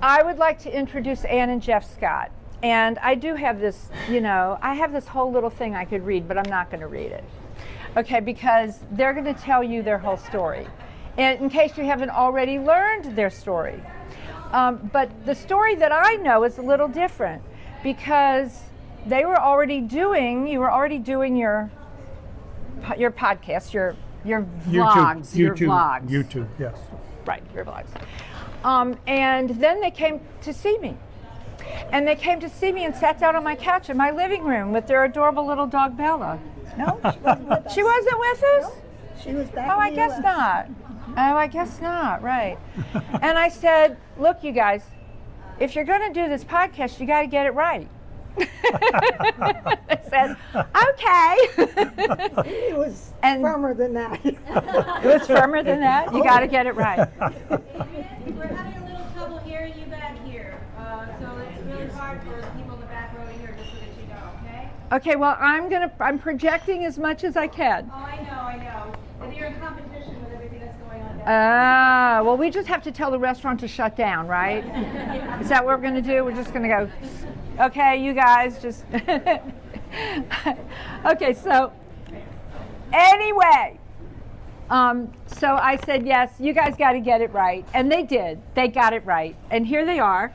I would like to introduce Ann and Jeff Scott. And I do have this, I have this whole little thing I could read, but I'm not going to read it. Okay, because they're going to tell you their whole story. And in case you haven't already learned their story. But the story that I know is a little different because you were already doing your podcast, your vlogs, your vlogs. YouTube, yes. Right, your vlogs. And then they came to see me. And they came to see me and sat down on my couch in my living room with their adorable little dog, Bella. No, she wasn't with us. She wasn't with us? No, she was back Oh, in I the guess US. not. Oh, I guess not, right. And I said, look, you guys, if you're going to do this podcast, you got to get it right. I said, okay. It was firmer than that. It was firmer than that? You got to get it right. We're having a little trouble hearing you back here, so it's really hard for the people in the back row to hear, just so that you know, okay? Okay, well, I'm projecting as much as I can. Oh, I know. And you're in competition with everything that's going on down Well, we just have to tell the restaurant to shut down, right? Is that what we're going to do? We're just going to go, okay, you guys, just... Okay, so anyway, so I said, yes, you guys got to get it right. And they did. They got it right. And here they are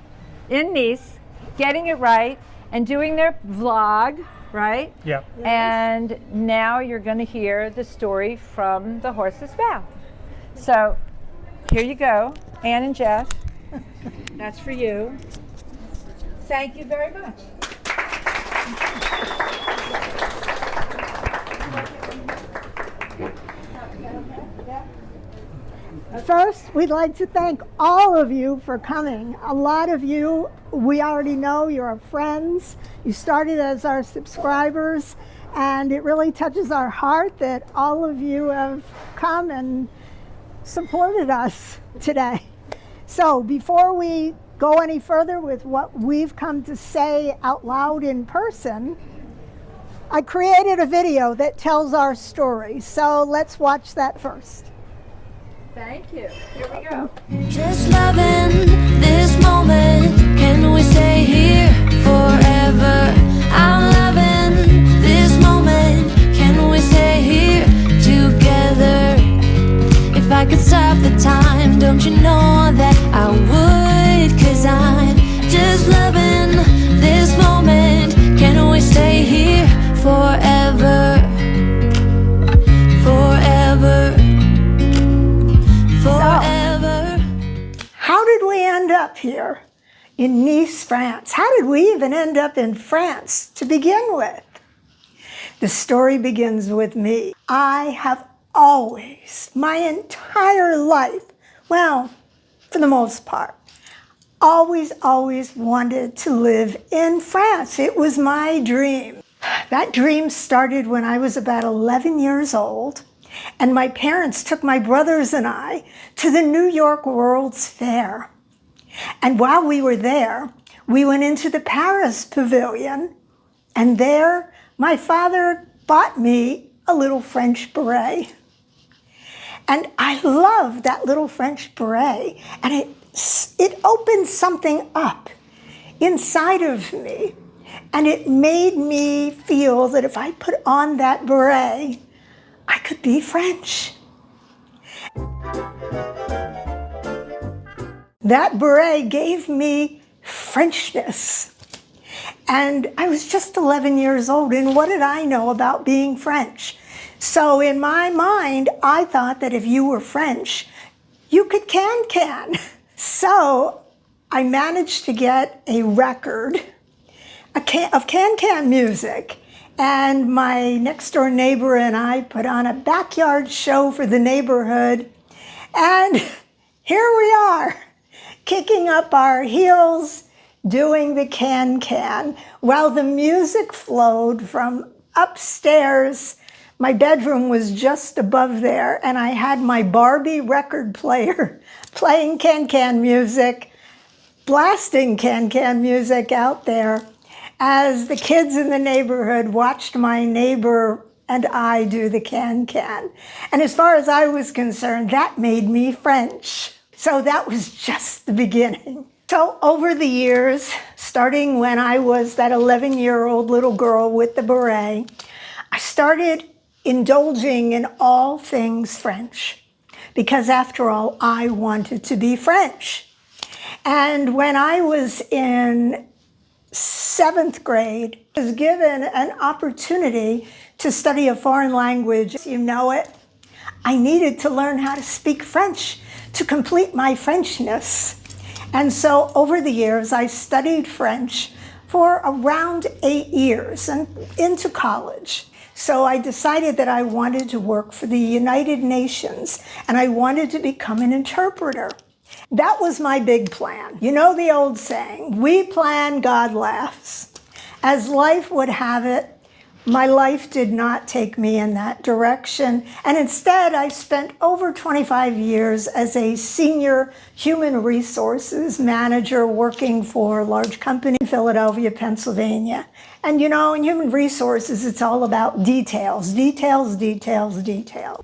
in Nice, getting it right and doing their vlog, right? Yeah. Yes. And now you're going to hear the story from the horse's mouth. So here you go, Ann and Jeff. That's for you. Thank you very much. First, we'd like to thank all of you for coming. A lot of you, we already know you're our friends. You started as our subscribers, and it really touches our heart that all of you have come and supported us today. So before we go any further with what we've come to say out loud in person, I created a video that tells our story. So let's watch that first. Thank you. Here we go. Just loving this moment. Can we stay here forever? I'm loving this moment. Can we stay here together? If I could stop the time, don't you know that I would? 'Cause I'm just loving this moment. Can we stay here forever? Forever. Forever. How did we end up here in Nice, France? How did we even end up in France to begin with? The story begins with me. I have always, my entire life, well, for the most part, always wanted to live in France. It was my dream. That dream started when I was about 11 years old. And my parents took my brothers and I to the New York World's Fair. And while we were there, we went into the Paris Pavilion, and there my father bought me a little French beret. And I loved that little French beret, and it opened something up inside of me, and it made me feel that if I put on that beret, I could be French. That beret gave me Frenchness. And I was just 11 years old, and what did I know about being French? So in my mind, I thought that if you were French, you could can. So I managed to get a record of can music. And my next door neighbor and I put on a backyard show for the neighborhood. And here we are, kicking up our heels, doing the can, while the music flowed from upstairs. My bedroom was just above there, and I had my Barbie record player playing can music, blasting can music out there, as the kids in the neighborhood watched my neighbor and I do the can. And as far as I was concerned, that made me French. So that was just the beginning. So over the years, starting when I was that 11-year-old little girl with the beret, I started indulging in all things French, because after all, I wanted to be French. And when I was in 7th grade, I was given an opportunity to study a foreign language. You know it. I needed to learn how to speak French to complete my Frenchness. And so over the years, I studied French for around 8 years and into college. So I decided that I wanted to work for the United Nations and I wanted to become an interpreter. That was my big plan. You know the old saying, we plan, God laughs. As life would have it, my life did not take me in that direction, and instead I spent over 25 years as a senior human resources manager working for a large company in Philadelphia, Pennsylvania. And you know, in human resources, it's all about details, details, details, details.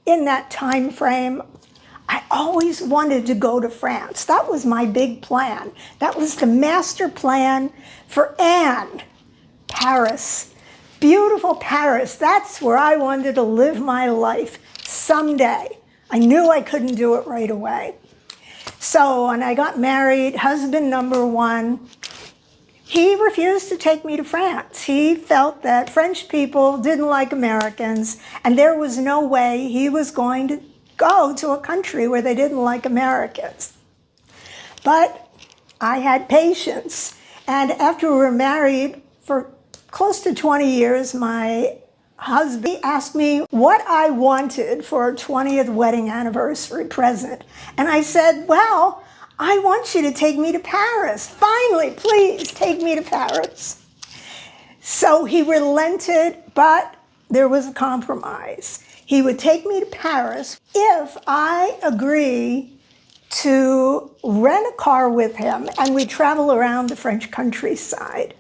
In that time frame, I always wanted to go to France. That was my big plan. That was the master plan for Anne. Paris, beautiful Paris. That's where I wanted to live my life someday. I knew I couldn't do it right away. So when I got married, husband number one, he refused to take me to France. He felt that French people didn't like Americans, and there was no way he was going to go to a country where they didn't like Americans. But I had patience, and after we were married for close to 20 years, my husband asked me what I wanted for a 20th wedding anniversary present. And I said, well, I want you to take me to Paris. Finally, please take me to Paris. So he relented, but there was a compromise. He would take me to Paris if I agree to rent a car with him and we travel around the French countryside.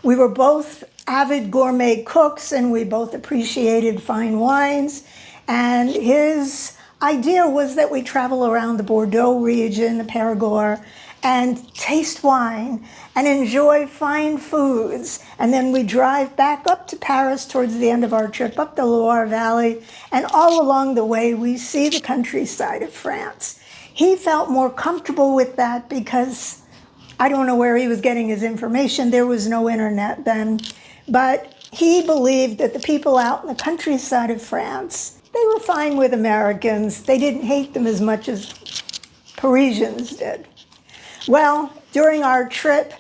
We were both avid gourmet cooks and we both appreciated fine wines. And his idea was that we travel around the Bordeaux region, the Périgord, and taste wine and enjoy fine foods. And then we drive back up to Paris towards the end of our trip, up the Loire Valley, and all along the way we see the countryside of France. He felt more comfortable with that because I don't know where he was getting his information. There was no internet then. But he believed that the people out in the countryside of France, they were fine with Americans. They didn't hate them as much as Parisians did. Well, during our trip,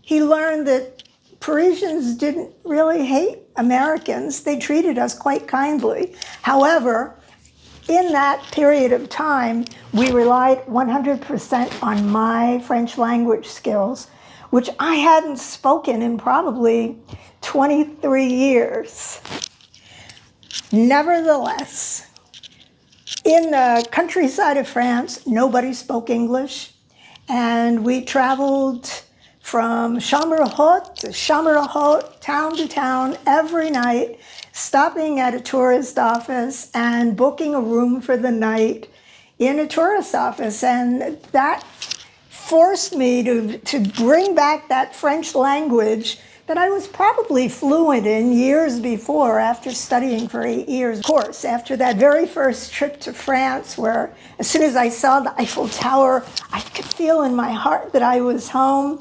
he learned that Parisians didn't really hate Americans. They treated us quite kindly. However, in that period of time, we relied 100% on my French language skills, which I hadn't spoken in probably 23 years. Nevertheless, in the countryside of France, nobody spoke English, and we traveled from chambre haute to chambre haute, town to town, every night, stopping at a tourist office and booking a room for the night in a tourist office. And that forced me to bring back that French language that I was probably fluent in years before after studying for 8 years. Of course, after that very first trip to France, where as soon as I saw the Eiffel Tower, I could feel in my heart that I was home.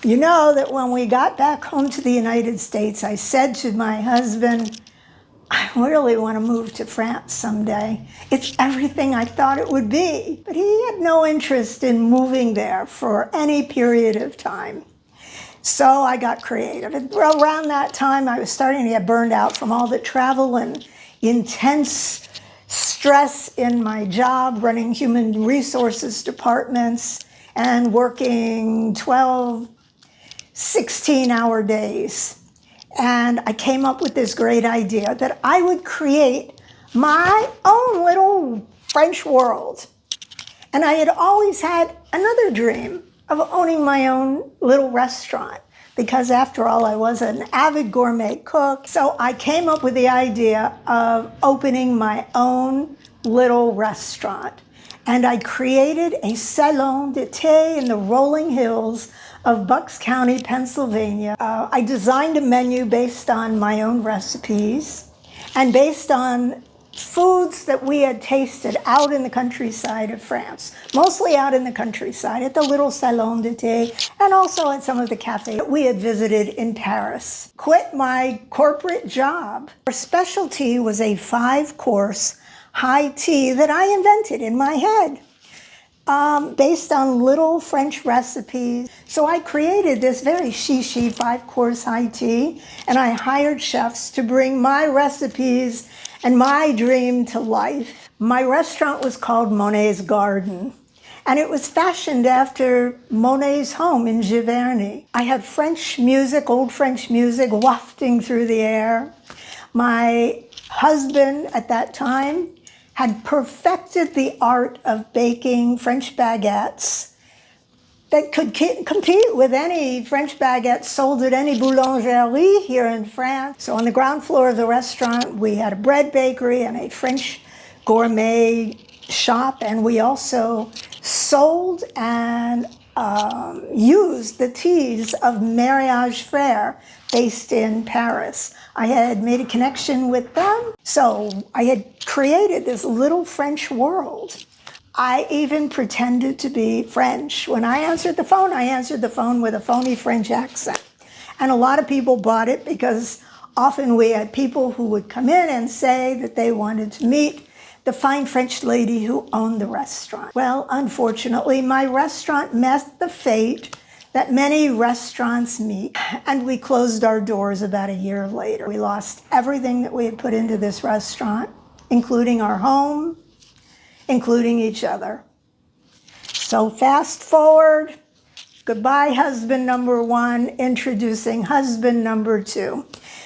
You know that when we got back home to the United States, I said to my husband, I really want to move to France someday. It's everything I thought it would be. But he had no interest in moving there for any period of time. So I got creative. And around that time, I was starting to get burned out from all the travel and intense stress in my job, running human resources departments and working 12, 16-hour days. And I came up with this great idea that I would create my own little French world. And I had always had another dream of owning my own little restaurant, because after all, I was an avid gourmet cook. So I came up with the idea of opening my own little restaurant. And I created a salon d'été in the rolling hills of Bucks County, Pennsylvania. I designed a menu based on my own recipes and based on foods that we had tasted out in the countryside of France, mostly out in the countryside at the little salon d'été and also at some of the cafes that we had visited in Paris. Quit my corporate job. Our specialty was a 5-course high tea that I invented in my head, based on little French recipes. So I created this very chic 5-course high tea, and I hired chefs to bring my recipes and my dream to life. My restaurant was called Monet's Garden, and it was fashioned after Monet's home in Giverny. I had French music, old French music, wafting through the air. My husband at that time had perfected the art of baking French baguettes that could compete with any French baguettes sold at any boulangerie here in France. So on the ground floor of the restaurant, we had a bread bakery and a French gourmet shop, and we also sold and used the teas of Mariage Frère, based in Paris. I had made a connection with them, so I had created this little French world. I even pretended to be French. When I answered the phone with a phony French accent. And a lot of people bought it because often we had people who would come in and say that they wanted to meet the fine French lady who owned the restaurant. Well, unfortunately, my restaurant met the fate that many restaurants meet, and we closed our doors about a year later. We lost everything that we had put into this restaurant, including our home, including each other. So fast forward, goodbye husband number 1, introducing husband number 2.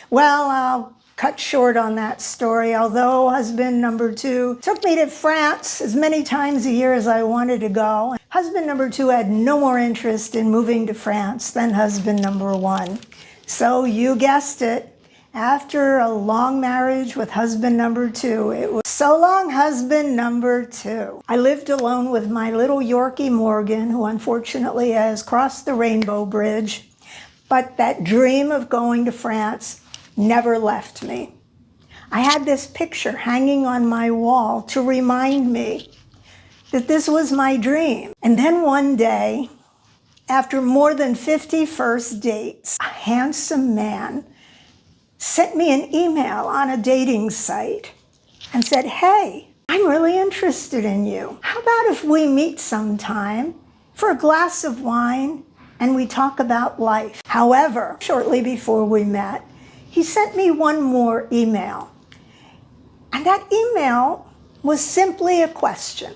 Well, I'll cut short on that story. Although husband number 2 took me to France as many times a year as I wanted to go, husband number 2 had no more interest in moving to France than husband number 1. So you guessed it, after a long marriage with husband number 2, it was so long, husband number 2. I lived alone with my little Yorkie Morgan, who unfortunately has crossed the Rainbow Bridge, but that dream of going to France never left me. I had this picture hanging on my wall to remind me that this was my dream. And then one day, after more than 50 first dates, a handsome man sent me an email on a dating site and said, "Hey, I'm really interested in you. How about if we meet sometime for a glass of wine and we talk about life?" However, shortly before we met, he sent me one more email. And that email was simply a question.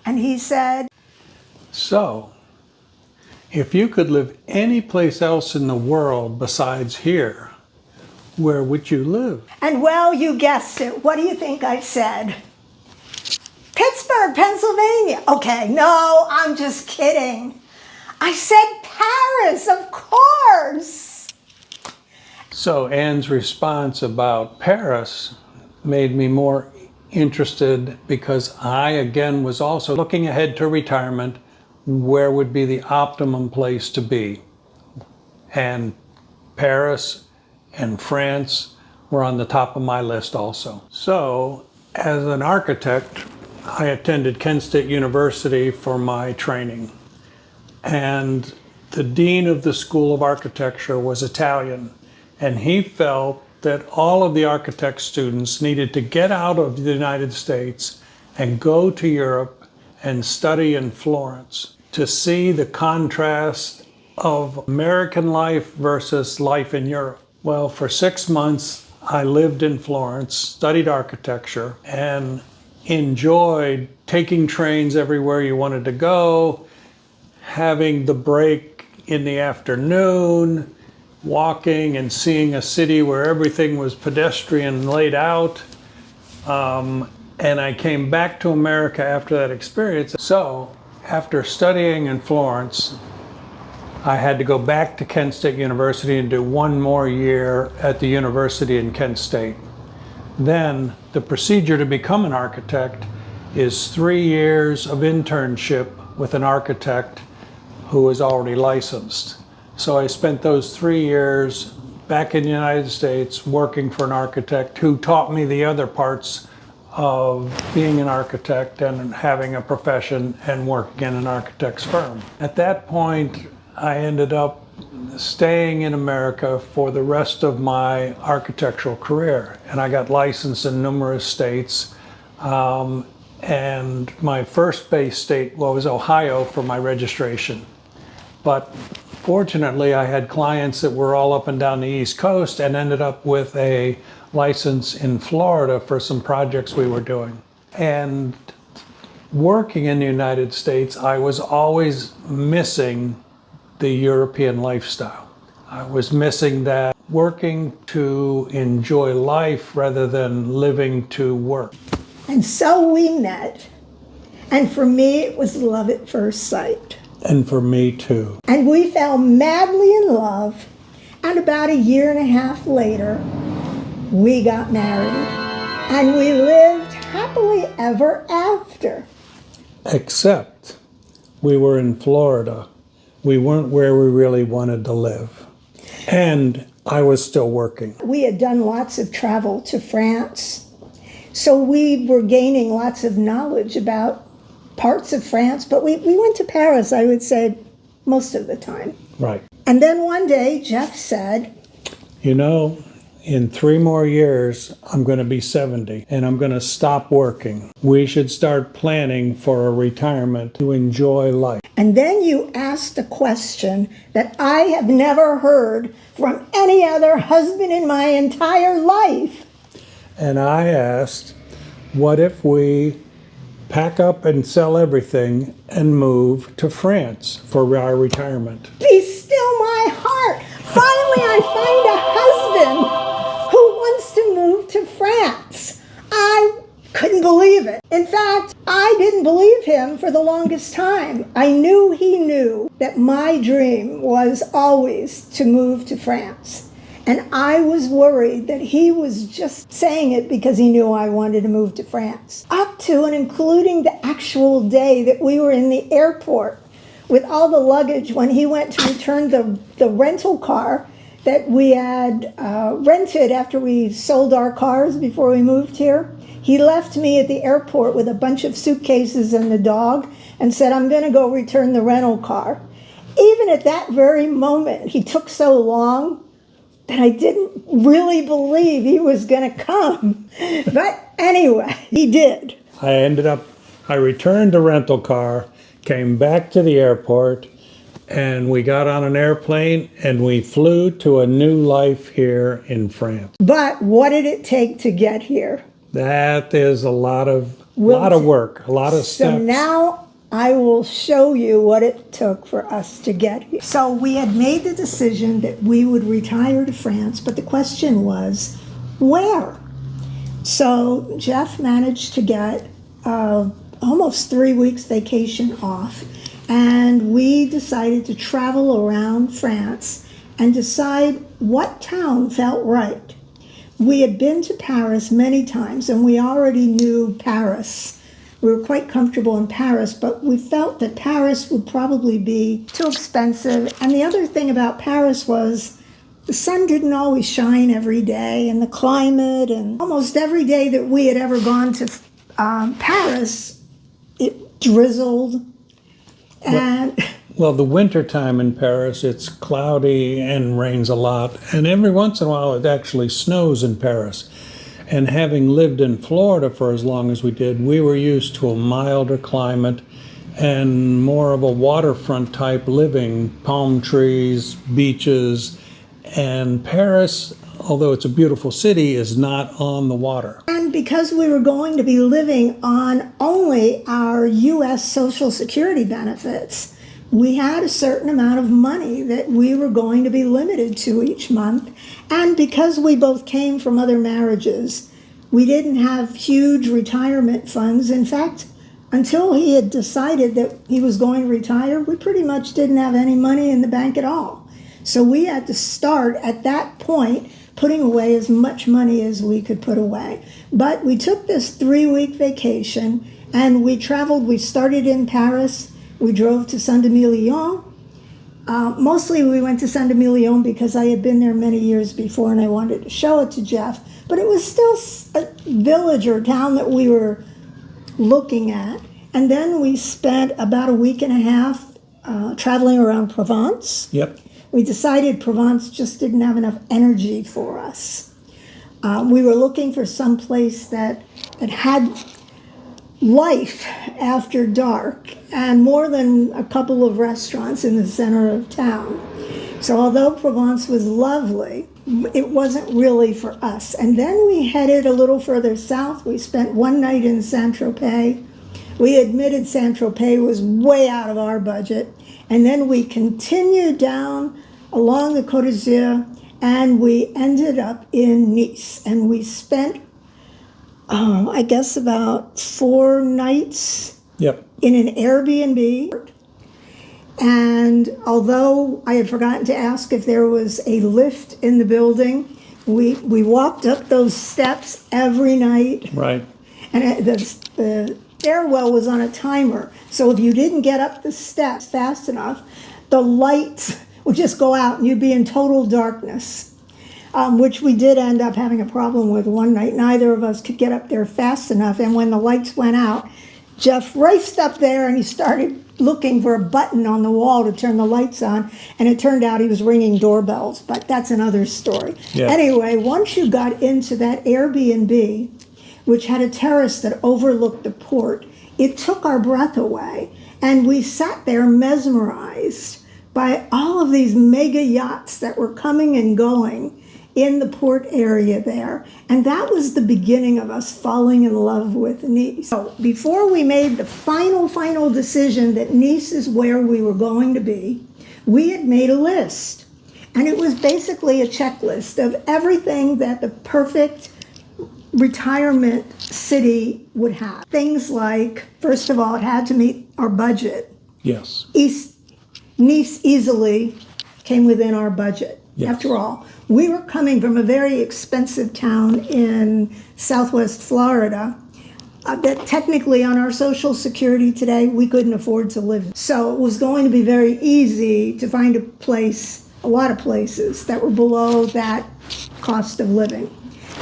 And he said, "So, if you could live any place else in the world besides here, where would you live?" And well, you guessed it. What do you think I said? Pittsburgh, Pennsylvania. Okay, no, I'm just kidding. I said Paris, of course. So Anne's response about Paris made me more interested, because I again was also looking ahead to retirement, where would be the optimum place to be. And Paris and France were on the top of my list also. So as an architect, I attended Kent State University for my training. And the dean of the School of Architecture was Italian. And he felt that all of the architect students needed to get out of the United States and go to Europe and study in Florence to see the contrast of American life versus life in Europe. Well, for 6 months, I lived in Florence, studied architecture, and enjoyed taking trains everywhere you wanted to go, having the break in the afternoon, walking and seeing a city where everything was pedestrian laid out. And I came back to America after that experience. So After studying in Florence, I had to go back to Kent State University and do one more year at the university in Kent State. Then the procedure to become an architect is 3 years of internship with an architect who is already licensed. So I spent those 3 years back in the United States working for an architect who taught me the other parts of being an architect and having a profession and working in an architect's firm. At that point, I ended up staying in America for the rest of my architectural career. And I got licensed in numerous states. And my first base state was Ohio for my registration. But fortunately, I had clients that were all up and down the East Coast and ended up with a license in Florida for some projects we were doing. And working in the United States, I was always missing the European lifestyle. I was missing that working to enjoy life rather than living to work. And so we met. And for me, it was love at first sight. And for me too. And we fell madly in love. And about 1.5 years later, we got married. And we lived happily ever after. Except we were in Florida. We weren't where we really wanted to live. And I was still working. We had done lots of travel to France. So we were gaining lots of knowledge about parts of France, but we went to Paris, I would say, most of the time. Right. And then one day, Jeff said, You know, in 3 more years, I'm going to be 70 and I'm going to stop working. We should start planning for a retirement to enjoy life. and then you asked a question that I have never heard from any other husband in my entire life. And I asked, what if we pack up and sell everything and move to France for our retirement? Be still my heart. Finally, I find a husband who wants to move to France. I couldn't believe it. In fact, I didn't believe him for the longest time. I knew he knew that my dream was always to move to France. And I was worried that he was just saying it because he knew I wanted to move to France. Up to and including the actual day that we were in the airport with all the luggage when he went to return the rental car that we had rented after we sold our cars before we moved here. He left me at the airport with a bunch of suitcases and the dog and said, I'm going to go return the rental car. Even at that very moment, he took so long that I didn't really believe he was going to come. But anyway, he did. I returned the rental car, came back to the airport, and we got on an airplane and we flew to a new life here in France. But what did it take to get here? That is a lot of work, a lot of steps. So now I will show you what it took for us to get here. So we had made the decision that we would retire to France, but the question was, where? So Jeff managed to get almost 3 weeks vacation off, and we decided to travel around France and decide what town felt right. We had been to Paris many times, and we already knew Paris. We were quite comfortable in Paris, but we felt that Paris would probably be too expensive. And the other thing about Paris was the sun didn't always shine every day, and the climate, and almost every day that we had ever gone to Paris, it drizzled. And Well, the winter time in Paris, it's cloudy and rains a lot. And every once in a while, it actually snows in Paris. And having lived in Florida for as long as we did, we were used to a milder climate and more of a waterfront type living, palm trees, beaches. And Paris, although it's a beautiful city, is not on the water. And because we were going to be living on only our U.S. Social Security benefits, we had a certain amount of money that we were going to be limited to each month. And because we both came from other marriages, we didn't have huge retirement funds. In fact, until he had decided that he was going to retire, we pretty much didn't have any money in the bank at all. So we had to start at that point putting away as much money as we could put away. But we took this 3-week vacation and we traveled. We started in Paris. We drove to Saint-Emilion. Mostly we went to Saint-Emilion because I had been there many years before and I wanted to show it to Jeff. But it was still a village or town that we were looking at. And then we spent about a week and a half traveling around Provence. Yep. We decided Provence just didn't have enough energy for us. We were looking for some place that had life after dark and more than a couple of restaurants in the center of town. So although Provence was lovely, it wasn't really for us. And then we headed a little further south. We spent one night in Saint-Tropez. We admitted Saint-Tropez was way out of our budget. And then we continued down along the Côte d'Azur and we ended up in Nice. And we spent, I guess, about 4 nights Yep. in an Airbnb. And although I had forgotten to ask if there was a lift in the building, we walked up those steps every night. Right. And the stairwell was on a timer. So if you didn't get up the steps fast enough, the lights would just go out and you'd be in total darkness, which we did end up having a problem with one night. Neither of us could get up there fast enough. And when the lights went out, Jeff raced up there and he started looking for a button on the wall to turn the lights on, and it turned out he was ringing doorbells, but that's another story. Yeah. Anyway, once you got into that Airbnb, which had a terrace that overlooked the port, it took our breath away, and we sat there mesmerized by all of these mega yachts that were coming and going in the port area there. And that was the beginning of us falling in love with Nice. So before we made the final decision that Nice is where we were going to be, we had made a list. And it was basically a checklist of everything that the perfect retirement city would have. Things like, first of all, it had to meet our budget. Yes. Nice easily came within our budget. Yes. After all, we were coming from a very expensive town in Southwest Florida that technically on our Social Security today, we couldn't afford to live in. So it was going to be very easy to find a lot of places that were below that cost of living.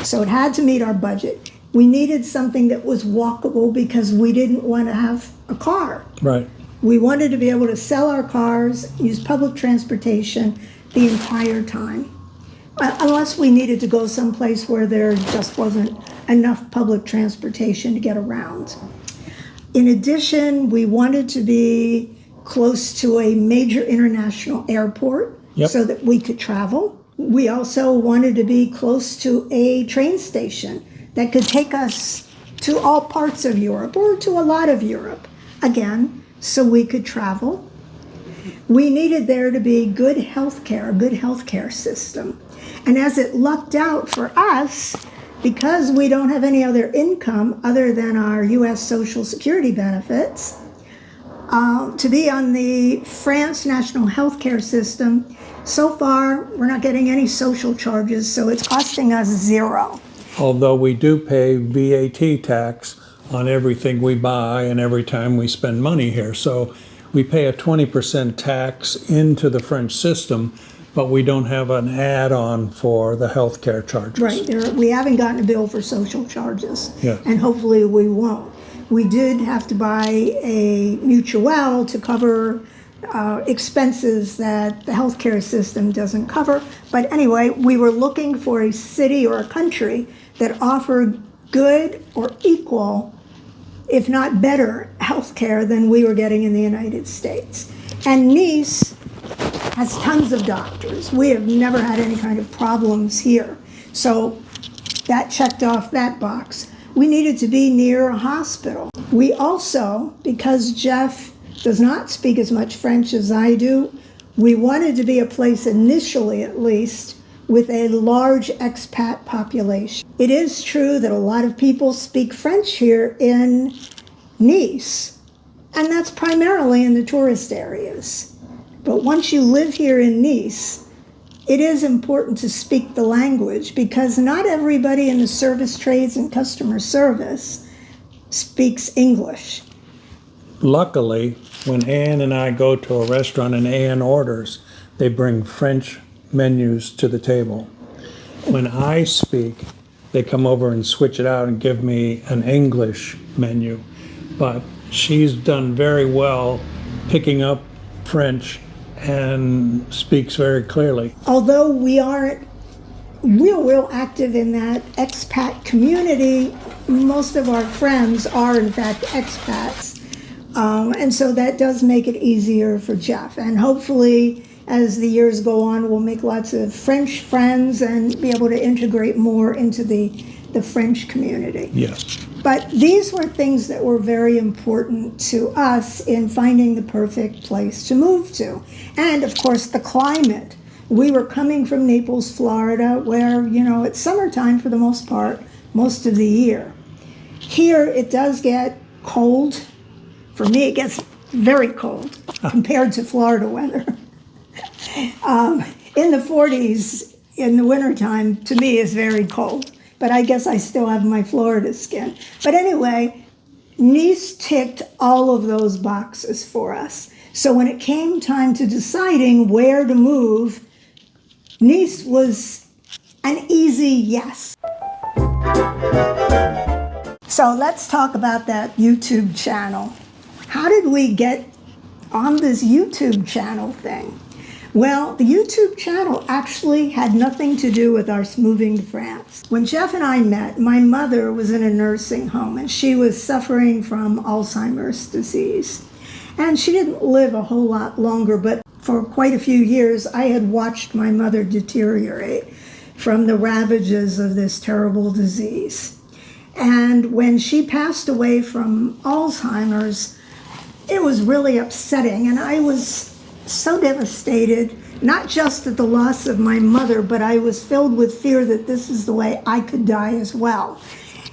So it had to meet our budget. We needed something that was walkable because we didn't want to have a car. Right. We wanted to be able to sell our cars, use public transportation the entire time, unless we needed to go someplace where there just wasn't enough public transportation to get around. In addition, we wanted to be close to a major international airport. Yep. So that we could travel. We also wanted to be close to a train station that could take us to all parts of Europe or to a lot of Europe, again, so we could travel. We needed there to be good healthcare, a good healthcare system. And as it lucked out for us, because we don't have any other income other than our U.S. Social Security benefits, to be on the France National Healthcare System, so far we're not getting any social charges, so it's costing us $0. Although we do pay VAT tax on everything we buy and every time we spend money here. So we pay a 20% tax into the French system, but we don't have an add-on for the healthcare charges. Right, we haven't gotten a bill for social charges, Yeah. and hopefully we won't. We did have to buy a mutuelle to cover expenses that the healthcare system doesn't cover. But anyway, we were looking for a city or a country that offered good or equal, if not better, healthcare than we were getting in the United States. And Nice has tons of doctors. We have never had any kind of problems here. So that checked off that box. We needed to be near a hospital. We also, because Jeff does not speak as much French as I do, we wanted to be a place initially at least with a large expat population. It is true that a lot of people speak French here in Nice, and that's primarily in the tourist areas. But once you live here in Nice, it is important to speak the language because not everybody in the service trades and customer service speaks English. Luckily, when Ann and I go to a restaurant and Ann orders, they bring French menus to the table. When I speak, they come over and switch it out and give me an English menu. But she's done very well picking up French and speaks very clearly. Although we aren't real active in that expat community, most of our friends are in fact expats. And so that does make it easier for Jeff. And hopefully, as the years go on, we'll make lots of French friends and be able to integrate more into the French community. Yes. But these were things that were very important to us in finding the perfect place to move to. And of course, the climate. We were coming from Naples, Florida, where, you know, it's summertime for the most part, most of the year. Here, it does get cold. For me, it gets very cold compared to Florida weather. In the 40s in the wintertime, to me, is very cold. But I guess I still have my Florida skin. But anyway, Nice ticked all of those boxes for us. So when it came time to deciding where to move, Nice was an easy yes. So let's talk about that YouTube channel. How did we get on this YouTube channel thing? Well, the YouTube channel actually had nothing to do with our moving to France. When Jeff and I met, my mother was in a nursing home and she was suffering from Alzheimer's disease. And she didn't live a whole lot longer, but for quite a few years, I had watched my mother deteriorate from the ravages of this terrible disease. And when she passed away from Alzheimer's, it was really upsetting, and I was so devastated, not just at the loss of my mother, but I was filled with fear that this is the way I could die as well.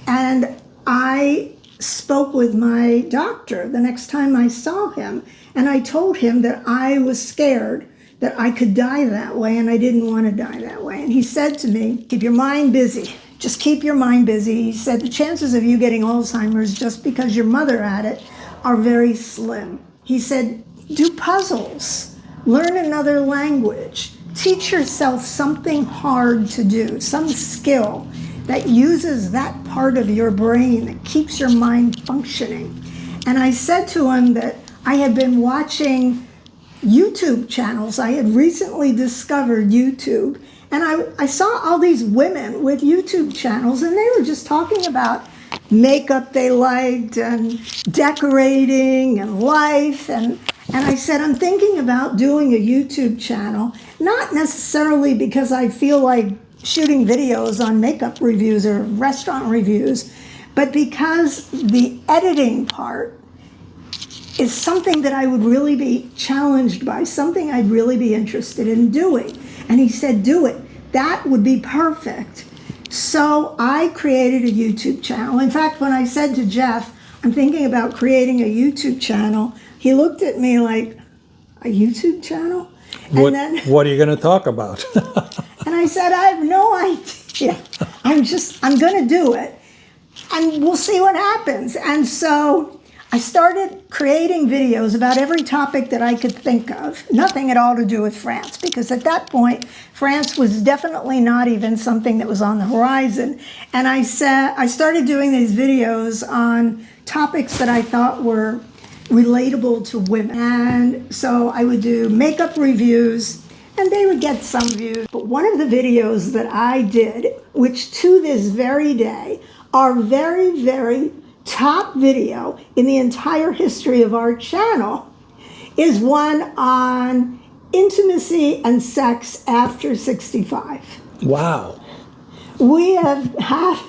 And I spoke with my doctor the next time I saw him, and I told him that I was scared that I could die that way, and I didn't want to die that way. And he said to me, keep your mind busy. Just keep your mind busy. He said the chances of you getting Alzheimer's just because your mother had it are very slim. He said, do puzzles, learn another language, teach yourself something hard to do, some skill that uses that part of your brain that keeps your mind functioning. And I said to him that I had been watching YouTube channels. I had recently discovered YouTube, and I saw all these women with YouTube channels, and they were just talking about makeup they liked and decorating and life. And I said, I'm thinking about doing a YouTube channel, not necessarily because I feel like shooting videos on makeup reviews or restaurant reviews, but because the editing part is something that I would really be challenged by, something I'd really be interested in doing. And he said, do it. That would be perfect. So I created a YouTube channel. In fact, when I said to Jeff, I'm thinking about creating a YouTube channel, he looked at me like, a YouTube channel? What are you going to talk about? And I said, I have no idea. I'm going to do it. And we'll see what happens. And so I started creating videos about every topic that I could think of. Nothing at all to do with France, because at that point, France was definitely not even something that was on the horizon. And I started doing these videos on topics that I thought were relatable to women. And so I would do makeup reviews, and they would get some views. But one of the videos that I did, which to this very day are very, very top video in the entire history of our channel, is one on intimacy and sex after 65. Wow. We have had,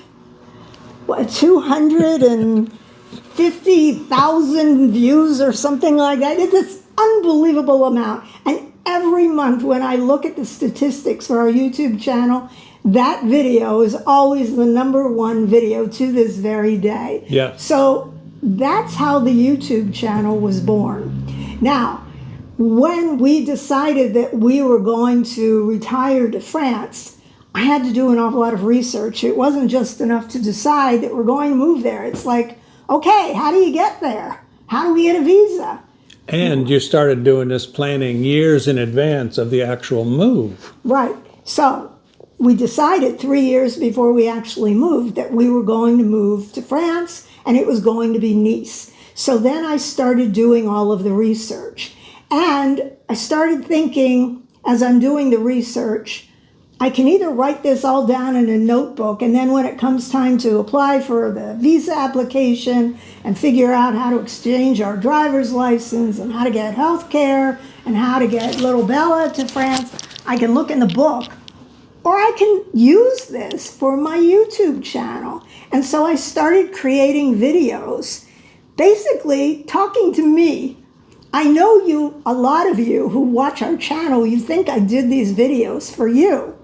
250,000 views or something like that. It's this unbelievable amount. And every month when I look at the statistics for our YouTube channel, that video is always the #1 video to this very day. Yeah. So that's how the YouTube channel was born. Now, when we decided that we were going to retire to France, I had to do an awful lot of research. It wasn't just enough to decide that we're going to move there. It's like, okay, how do you get there? How do we get a visa? And you started doing this planning years in advance of the actual move. Right. So we decided 3 years before we actually moved that we were going to move to France, and it was going to be Nice. So then I started doing all of the research. And I started thinking, as I'm doing the research, I can either write this all down in a notebook, and then when it comes time to apply for the visa application and figure out how to exchange our driver's license and how to get health care and how to get little Bella to France, I can look in the book, or I can use this for my YouTube channel. And so I started creating videos, basically talking to me. I know you, a lot of you who watch our channel, you think I did these videos for you.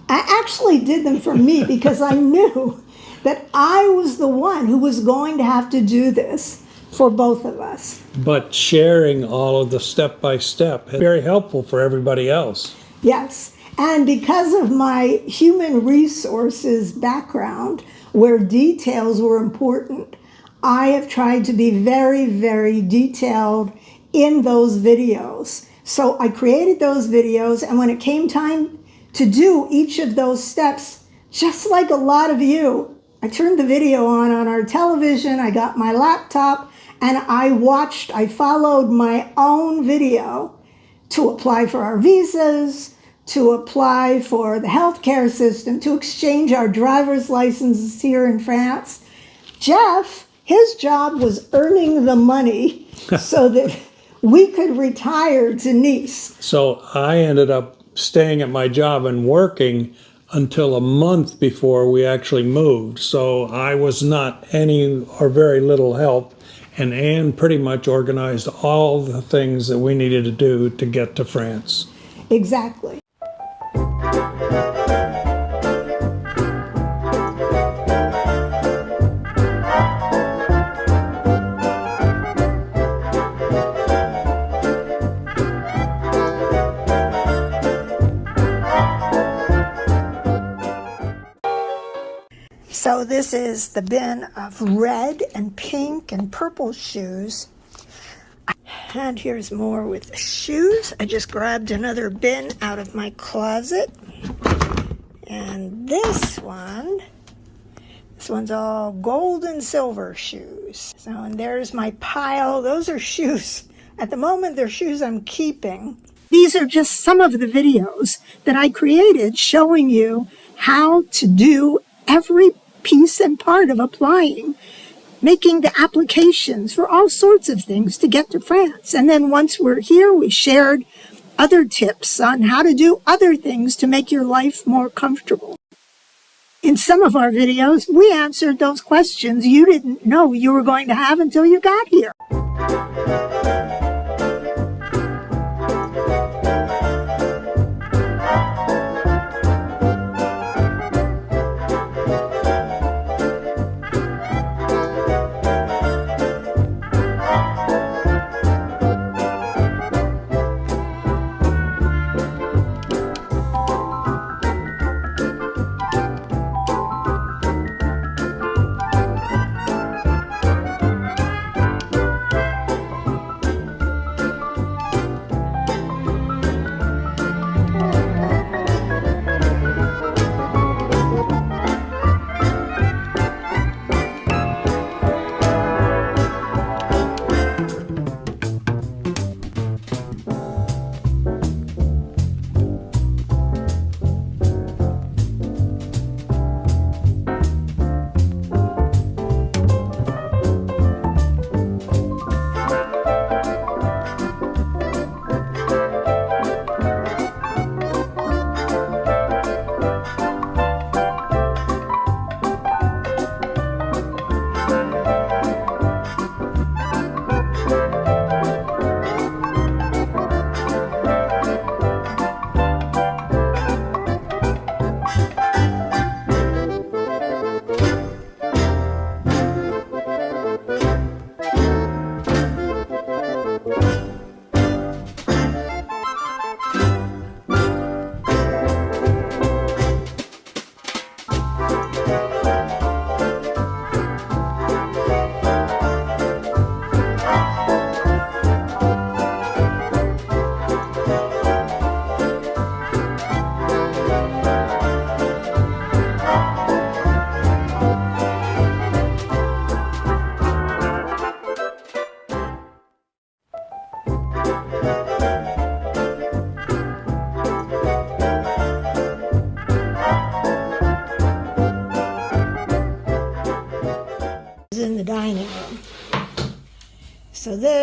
I actually did them for me because I knew that I was the one who was going to have to do this for both of us. But sharing all of the step-by-step is very helpful for everybody else. Yes, and because of my human resources background, where details were important, I have tried to be very, very detailed in those videos. So I created those videos, and when it came time to do each of those steps, just like a lot of you, I turned the video on our television, I got my laptop, and I followed my own video to apply for our visas, to apply for the healthcare system, to exchange our driver's licenses here in France. Jeff, his job was earning the money so that we could retire to Nice. So I ended up staying at my job and working until a month before we actually moved. So I was not any or very little help, and Anne pretty much organized all the things that we needed to do to get to France. Exactly. So this is the bin of red and pink and purple shoes. And here's more with the shoes. I just grabbed another bin out of my closet. And this one's all gold and silver shoes. So, and there's my pile. Those are shoes. At the moment, they're shoes I'm keeping. These are just some of the videos that I created showing you how to do every piece and part of applying, making the applications for all sorts of things to get to France. And then once we're here, we shared other tips on how to do other things to make your life more comfortable. In some of our videos, we answered those questions you didn't know you were going to have until you got here.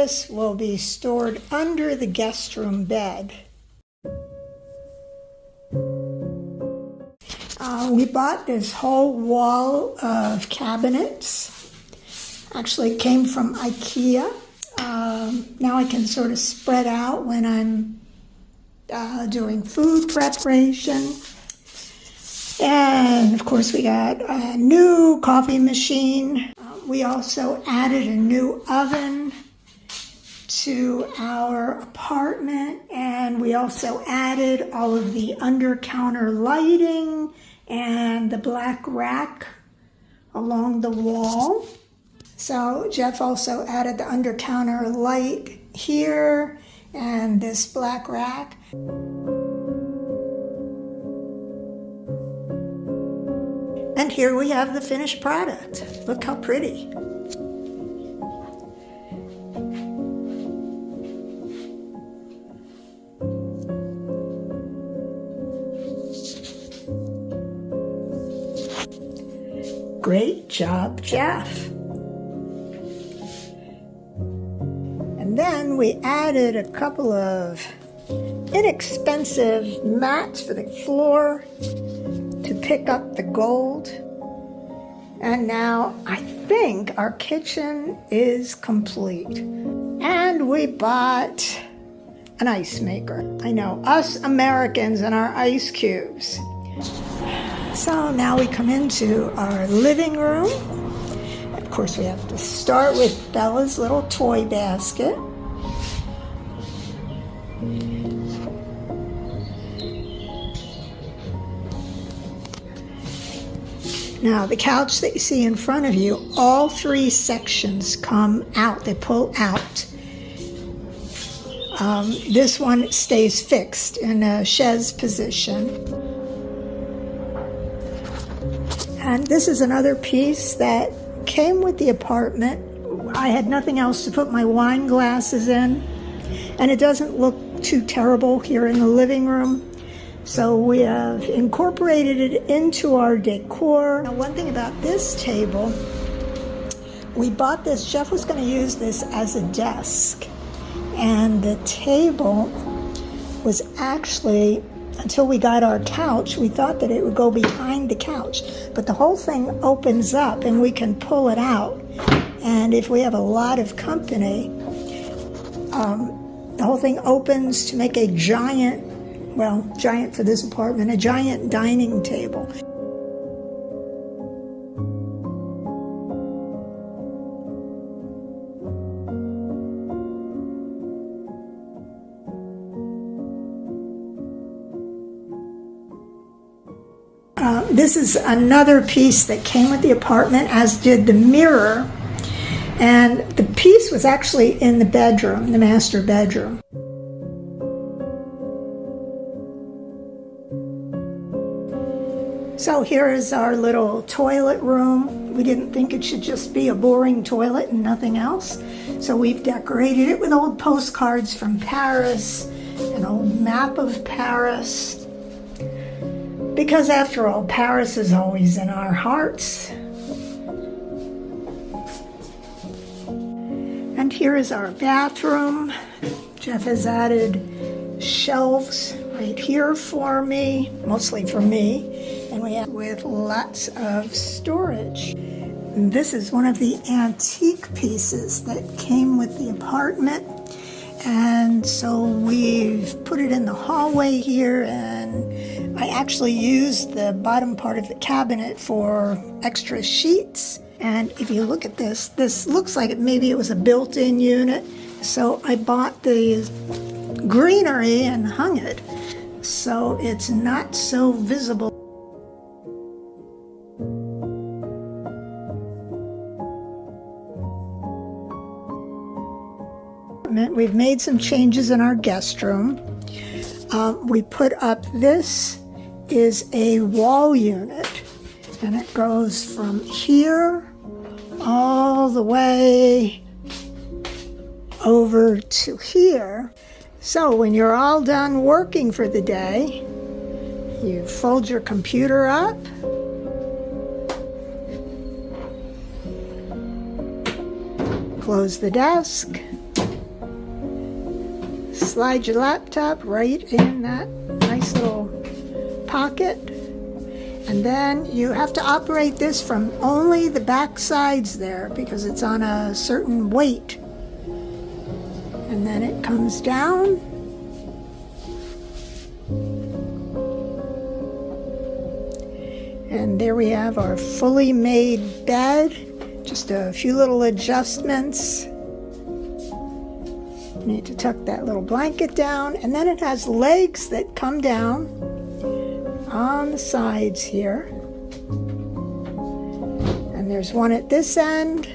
this will be stored under the guest room bed. We bought this whole wall of cabinets. Actually, it came from IKEA. Now I can sort of spread out when I'm doing food preparation. And of course, we got a new coffee machine. We also added a new oven to our apartment, and we also added all of the under-counter lighting and the black rack along the wall. So Jeff also added the under-counter light here and this black rack. And here we have the finished product. Look how pretty. Great job, Jeff. And then we added a couple of inexpensive mats for the floor to pick up the gold. And now I think our kitchen is complete. And we bought an ice maker. I know, us Americans and our ice cubes. So now we come into our living room. Of course, we have to start with Bella's little toy basket. Now, the couch that you see in front of you, all three sections come out. They pull out. This one stays fixed in a chaise position. And this is another piece that came with the apartment. I had nothing else to put my wine glasses in, and it doesn't look too terrible here in the living room. So we have incorporated it into our decor. Now, one thing about this table, we bought this, Jeff was going to use this as a desk. And the table was actually, until we got our couch, we thought that it would go behind the couch. But the whole thing opens up and we can pull it out. And if we have a lot of company, the whole thing opens to make a giant, well, giant for this apartment, a giant dining table. This is another piece that came with the apartment, as did the mirror. And the piece was actually in the bedroom, the master bedroom. So here is our little toilet room. We didn't think it should just be a boring toilet and nothing else. So we've decorated it with old postcards from Paris, an old map of Paris. Because after all, Paris is always in our hearts. And here is our bathroom. Jeff has added shelves right here for me, mostly for me, and we have with lots of storage. And this is one of the antique pieces that came with the apartment. And so we've put it in the hallway here, and I actually used the bottom part of the cabinet for extra sheets. And if you look at this, this looks like maybe it was a built-in unit. So I bought the greenery and hung it so it's not so visible. We've made some changes in our guest room. We put up, this is a wall unit, and it goes from here all the way over to here. So when you're all done working for the day, you fold your computer up, close the desk, slide your laptop right in that nice little pocket. And then you have to operate this from only the back sides there because it's on a certain weight. And then it comes down. And there we have our fully made bed. Just a few little adjustments. Need to tuck that little blanket down. And then it has legs that come down on the sides here. And there's one at this end.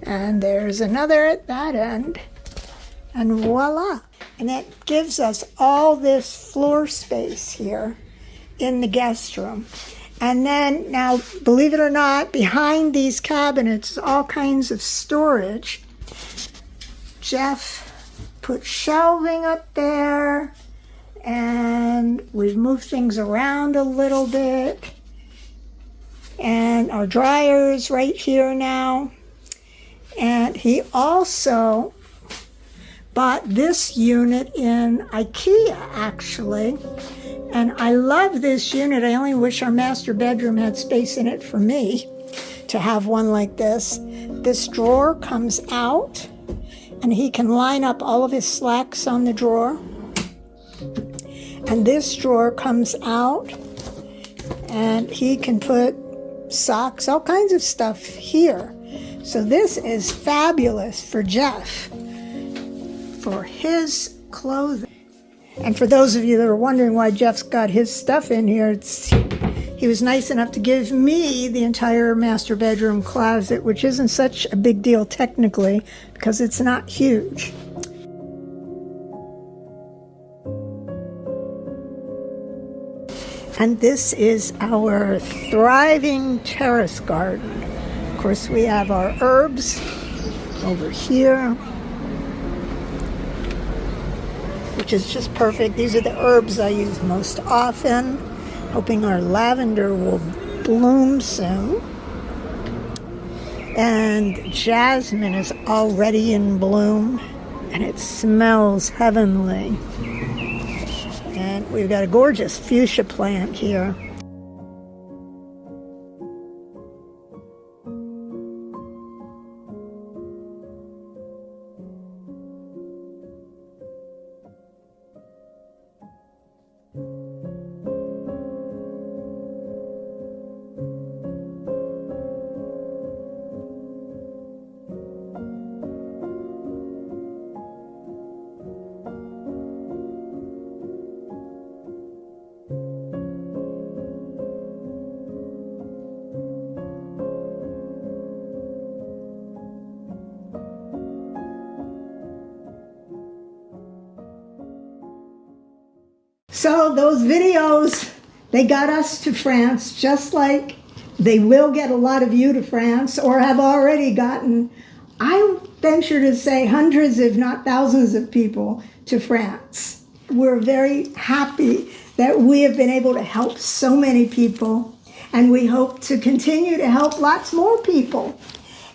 And there's another at that end. And voila. And that gives us all this floor space here in the guest room. And then, now, believe it or not, behind these cabinets is all kinds of storage. Jeff put shelving up there, and we've moved things around a little bit. And our dryer's right here now. And he also bought this unit in IKEA, actually. And I love this unit. I only wish our master bedroom had space in it for me to have one like this. This drawer comes out, and he can line up all of his slacks on the drawer. And this drawer comes out, and he can put socks, all kinds of stuff here. So this is fabulous for Jeff, for his clothing. And for those of you that are wondering why Jeff's got his stuff in here, he was nice enough to give me the entire master bedroom closet, which isn't such a big deal technically because it's not huge. And this is our thriving terrace garden. Of course, we have our herbs over here, which is just perfect. These are the herbs I use most often, hoping our lavender will bloom soon. And jasmine is already in bloom, and it smells heavenly. And we've got a gorgeous fuchsia plant here. So those videos, they got us to France, just like they will get a lot of you to France, or have already gotten, I venture to say, hundreds if not thousands of people to France. We're very happy that we have been able to help so many people, and we hope to continue to help lots more people.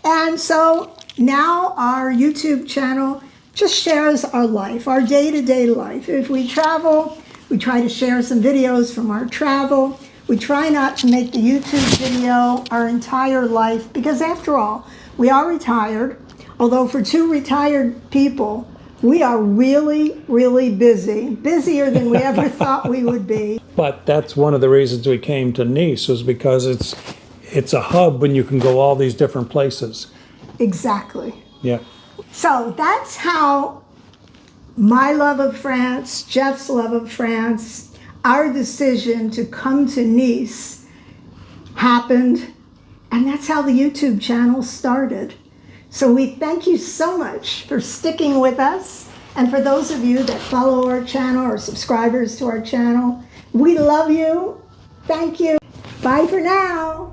And so now our YouTube channel just shares our life, our day-to-day life. If we travel, we try to share some videos from our travel. We try not to make the YouTube video our entire life because, after all, we are retired. Although for two retired people, we are really, really busy. Busier than we ever thought we would be. But that's one of the reasons we came to Nice, was because it's a hub when you can go all these different places. Exactly. Yeah. So that's how my love of France, Jeff's love of France, our decision to come to Nice happened, and that's how the YouTube channel started. So we thank you so much for sticking with us, and for those of you that follow our channel or subscribers to our channel, we love you. Thank you. Bye for now.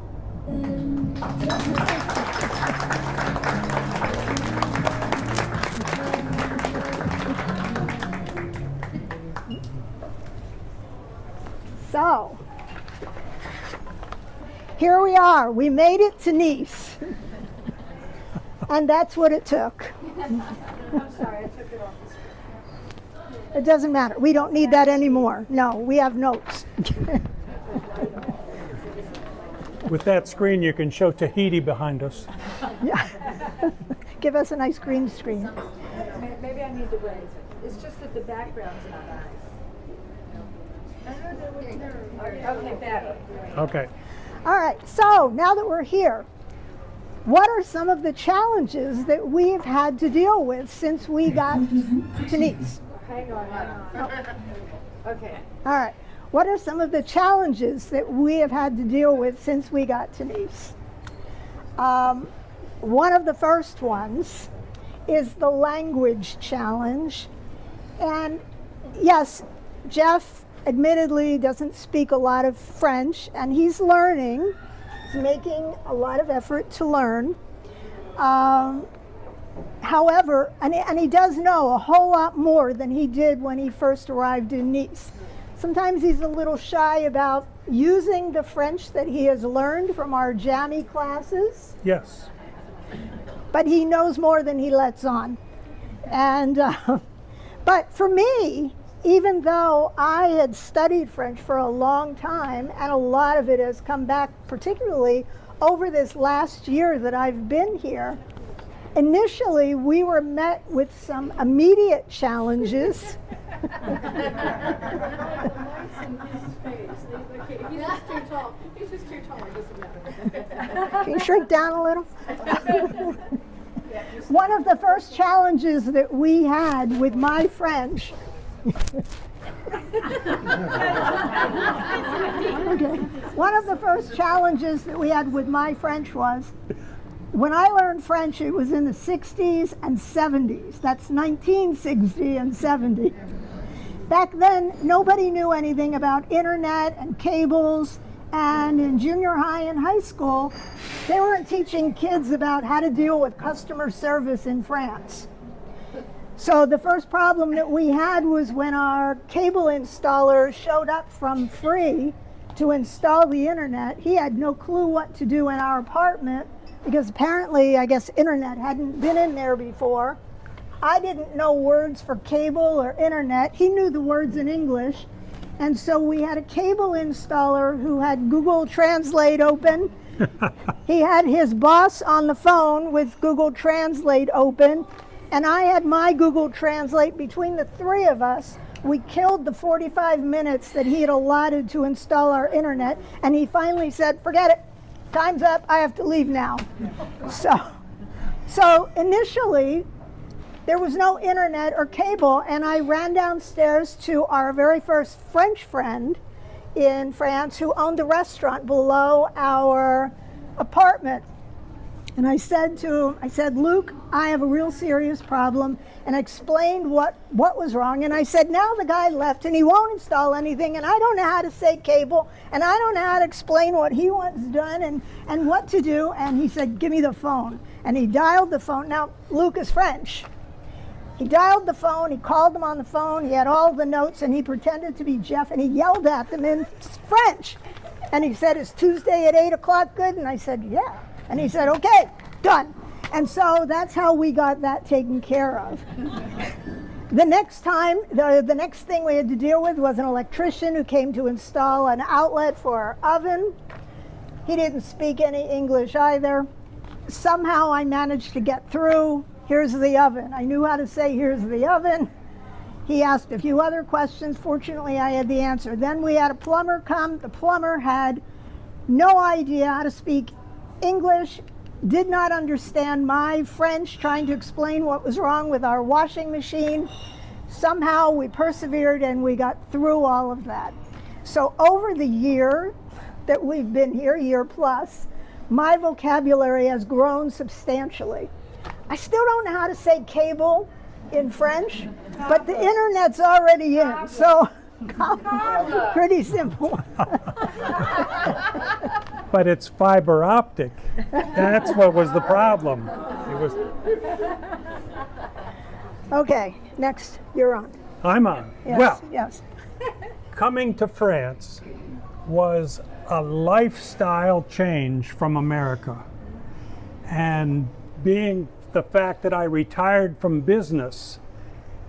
So, here we are. We made it to Nice. And that's what it took. I'm sorry, I took it off. It doesn't matter. We don't need that anymore. No, we have notes. With that screen, you can show Tahiti behind us. Yeah. Give us a nice green screen. Maybe I need to raise it. It's just that the background's not nice. Okay, better. Okay. All right, so now that we're here, what are some of the challenges that we've had to deal with since we got to Nice? Hang on. Okay. All right, what are some of the challenges that we have had to deal with since we got to Nice? One of the first ones is the language challenge. And yes, Jeff admittedly doesn't speak a lot of French, and he's learning. He's making a lot of effort to learn. However, and he does know a whole lot more than he did when he first arrived in Nice. Sometimes he's a little shy about using the French that he has learned from our jammy classes, Yes. but he knows more than he lets on. And but for me, even though I had studied French for a long time, and a lot of it has come back, particularly over this last year that I've been here, initially we were met with some immediate challenges. He's just too tall. It doesn't matter. Can you shrink down a little? One of the first challenges that we had with my French Okay. One of the first challenges that we had with my French was, when I learned French, it was in the 60s and 70s. That's 1960 and 70. Back then, nobody knew anything about internet and cables, and in junior high and high school, they weren't teaching kids about how to deal with customer service in France. So the first problem that we had was when our cable installer showed up from free to install the internet. He had no clue what to do in our apartment because apparently, I guess, internet hadn't been in there before. I didn't know words for cable or internet. He knew the words in English. And so we had a cable installer who had Google Translate open. He had his boss on the phone with Google Translate open. And I had my Google Translate. Between the three of us, we killed the 45 minutes that he had allotted to install our internet. And he finally said, forget it, time's up, I have to leave now. So initially, there was no internet or cable, and I ran downstairs to our very first French friend in France who owned a restaurant below our apartment. And I said to him, I said, Luke, I have a real serious problem, and I explained what was wrong. And I said, now the guy left and he won't install anything, and I don't know how to say cable, and I don't know how to explain what he wants done and what to do. And he said, give me the phone. And he dialed the phone. Now, Luke is French. He dialed the phone, he called them on the phone, he had all the notes, and he pretended to be Jeff, and he yelled at them in French. And he said, is Tuesday at 8 o'clock good? And I said, yeah. And he said, okay, done. And so that's how we got that taken care of. The next time, the next thing we had to deal with was an electrician who came to install an outlet for our oven. He didn't speak any English either. Somehow I managed to get through. Here's the oven. I knew how to say, here's the oven. He asked a few other questions. Fortunately, I had the answer. Then we had a plumber come. The plumber had no idea how to speak English, did not understand my French, trying to explain what was wrong with our washing machine. Somehow we persevered and we got through all of that. So over the year that we've been here, year plus, my vocabulary has grown substantially. I still don't know how to say cable in French, but the internet's already in, so pretty simple. But it's fiber optic. That's what was the problem. It was. Okay, next, you're on. I'm on. Yes, Well, yes. coming to France was a lifestyle change from America. And being the fact that I retired from business,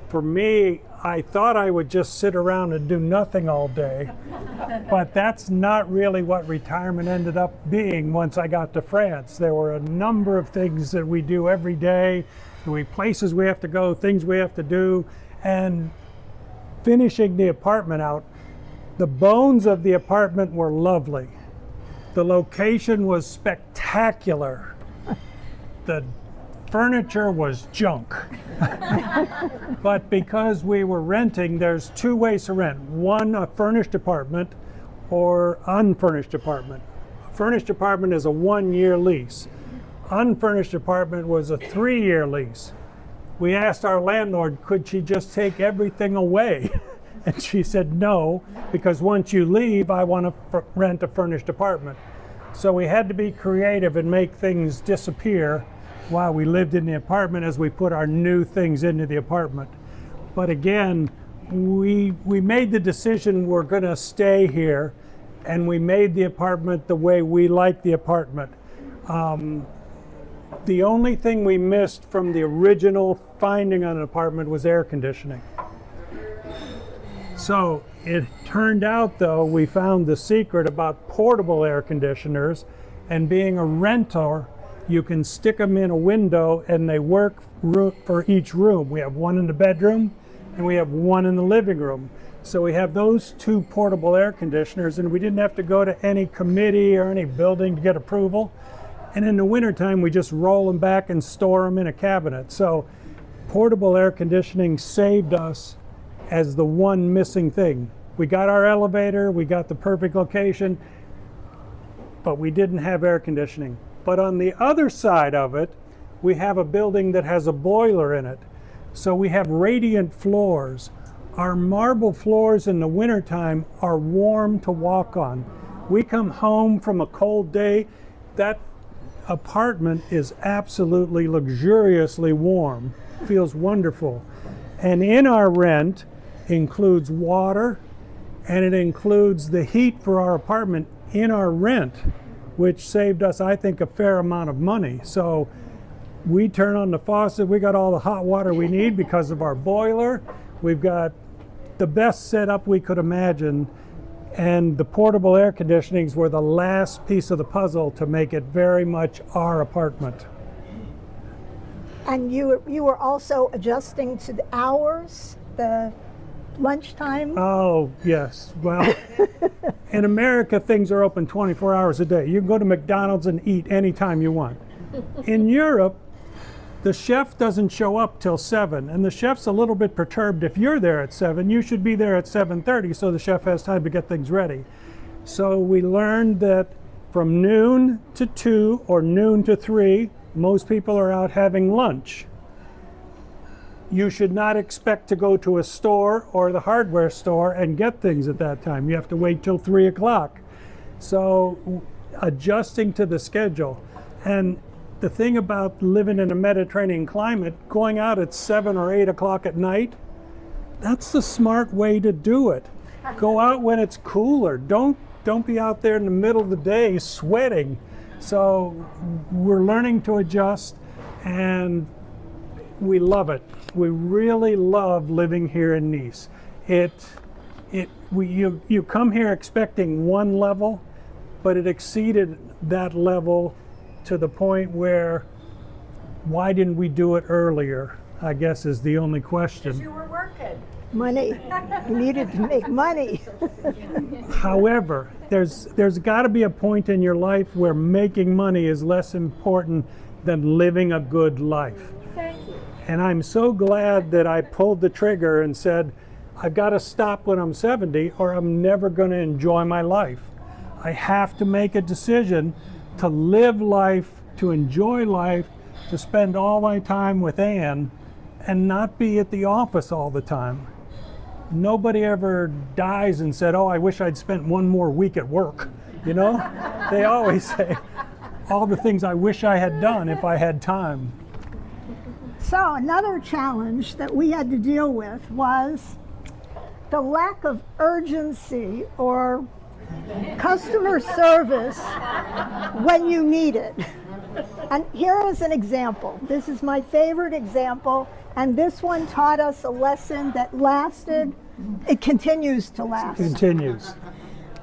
for me, I thought I would just sit around and do nothing all day. But that's not really what retirement ended up being once I got to France. There were a number of things that we do every day, places we have to go, things we have to do, and finishing the apartment out. The bones of the apartment were lovely. The location was spectacular. The furniture was junk. But because we were renting, there's two ways to rent. One, a furnished apartment or unfurnished apartment. A furnished apartment is a 1-year lease. Unfurnished apartment was a 3-year lease. We asked our landlord, could she just take everything away? And she said no, because once you leave, I want to rent a furnished apartment. So we had to be creative and make things disappear while we lived in the apartment as we put our new things into the apartment. But again, we made the decision we're going to stay here, and we made the apartment the way we like the apartment. The only thing we missed from the original finding on an apartment was air conditioning. So it turned out, though, we found the secret about portable air conditioners, and being a renter, you can stick them in a window and they work for each room. We have one in the bedroom and we have one in the living room. So we have those two portable air conditioners, and we didn't have to go to any committee or any building to get approval. And in the wintertime, we just roll them back and store them in a cabinet. So portable air conditioning saved us as the one missing thing. We got our elevator, we got the perfect location, but we didn't have air conditioning. But on the other side of it, we have a building that has a boiler in it. So we have radiant floors. Our marble floors in the wintertime are warm to walk on. We come home from a cold day, that apartment is absolutely luxuriously warm. Feels wonderful. And in our rent includes water, and it includes the heat for our apartment in our rent, which saved us, I think, a fair amount of money. So we turn on the faucet, we got all the hot water we need because of our boiler. We've got the best setup we could imagine, and the portable air conditionings were the last piece of the puzzle to make it very much our apartment. And you were also adjusting to the hours, the lunchtime? Oh, yes. Well, in America, things are open 24 hours a day. You can go to McDonald's and eat anytime you want. In Europe, the chef doesn't show up till 7, and the chef's a little bit perturbed. If you're there at 7, you should be there at 7:30 so the chef has time to get things ready. So we learned that from noon to 2 or noon to 3, most people are out having lunch. You should not expect to go to a store or the hardware store and get things at that time. You have to wait till 3 o'clock. So adjusting to the schedule. And the thing about living in a Mediterranean climate, going out at 7 or 8 o'clock at night, that's the smart way to do it. Go out when it's cooler. Don't be out there in the middle of the day sweating. So we're learning to adjust, and we love it. We really love living here in Nice. You come here expecting one level, but it exceeded that level to the point where, why didn't we do it earlier, I guess, is the only question. You were working. Money. You needed to make money. However, there's got to be a point in your life where making money is less important than living a good life. Thank you. And I'm so glad that I pulled the trigger and said, I've got to stop when I'm 70 or I'm never going to enjoy my life. I have to make a decision to live life, to enjoy life, to spend all my time with Anne and not be at the office all the time. Nobody ever dies and said, oh, I wish I'd spent one more week at work. You know, they always say all the things I wish I had done if I had time. So another challenge that we had to deal with was the lack of urgency or customer service when you need it. And here is an example. This is my favorite example, and this one taught us a lesson that lasted. It continues to last. Continues.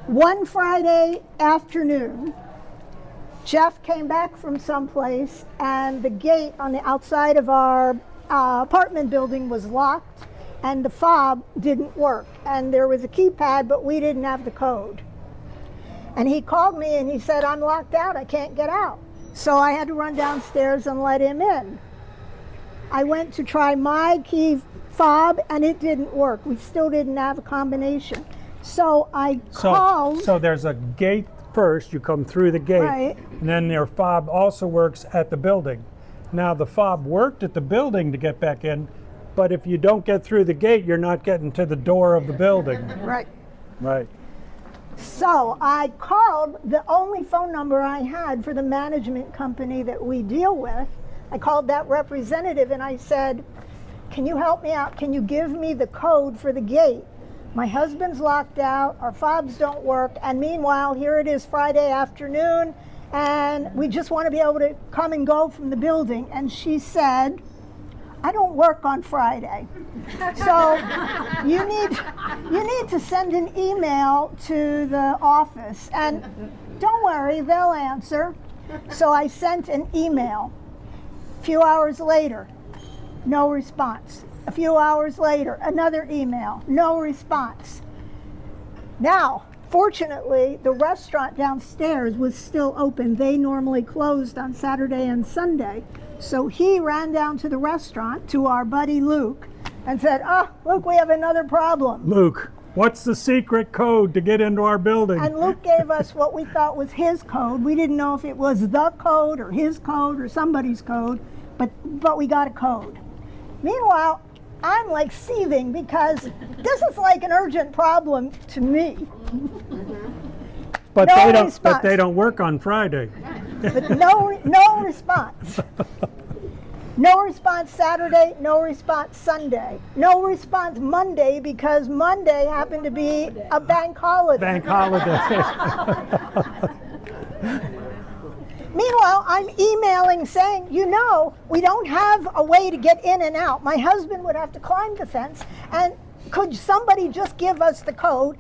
One Friday afternoon, Jeff came back from someplace, and the gate on the outside of our apartment building was locked, and the fob didn't work. And there was a keypad, but we didn't have the code. And he called me and he said, I'm locked out, I can't get out. So I had to run downstairs and let him in. I went to try my key fob and it didn't work. We still didn't have a combination. So I called. So there's a gate first, you come through the gate, Right. and then your fob also works at the building. Now the fob worked at the building to get back in, but if you don't get through the gate, you're not getting to the door of the building. Right. Right. So I called the only phone number I had for the management company that we deal with. I called that representative and I said, can you help me out? Can you give me the code for the gate? My husband's locked out, our fobs don't work, and meanwhile, here it is Friday afternoon, and we just want to be able to come and go from the building. And she said, I don't work on Friday. So you need to send an email to the office, and don't worry, they'll answer. So I sent an email. A few hours later, no response. A few hours later, another email, no response. Now, fortunately, the restaurant downstairs was still open. They normally closed on Saturday and Sunday. So he ran down to the restaurant, to our buddy Luke, and said, Luke, we have another problem. Luke, what's the secret code to get into our building? And Luke gave us what we thought was his code. We didn't know if it was the code or his code or somebody's code, but we got a code. Meanwhile, I'm like seething because this is like an urgent problem to me. But No they don't work on Friday. But no response. No response Saturday, no response Sunday. No response Monday because Monday happened to be a bank holiday. Bank holiday. Meanwhile, I'm emailing saying, we don't have a way to get in and out. My husband would have to climb the fence, and could somebody just give us the code?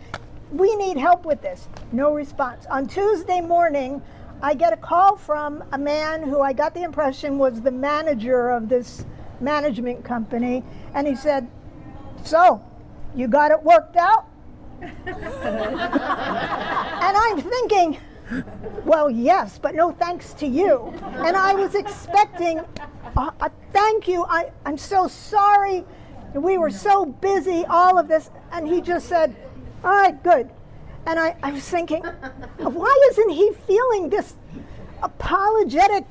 We need help with this. No response. On Tuesday morning, I get a call from a man who I got the impression was the manager of this management company, and he said, so, you got it worked out? And I'm thinking, well, yes, but no thanks to you. And I was expecting a thank you. I'm so sorry. We were so busy, all of this. And he just said, all right, good. And I was thinking, why isn't he feeling this apologetic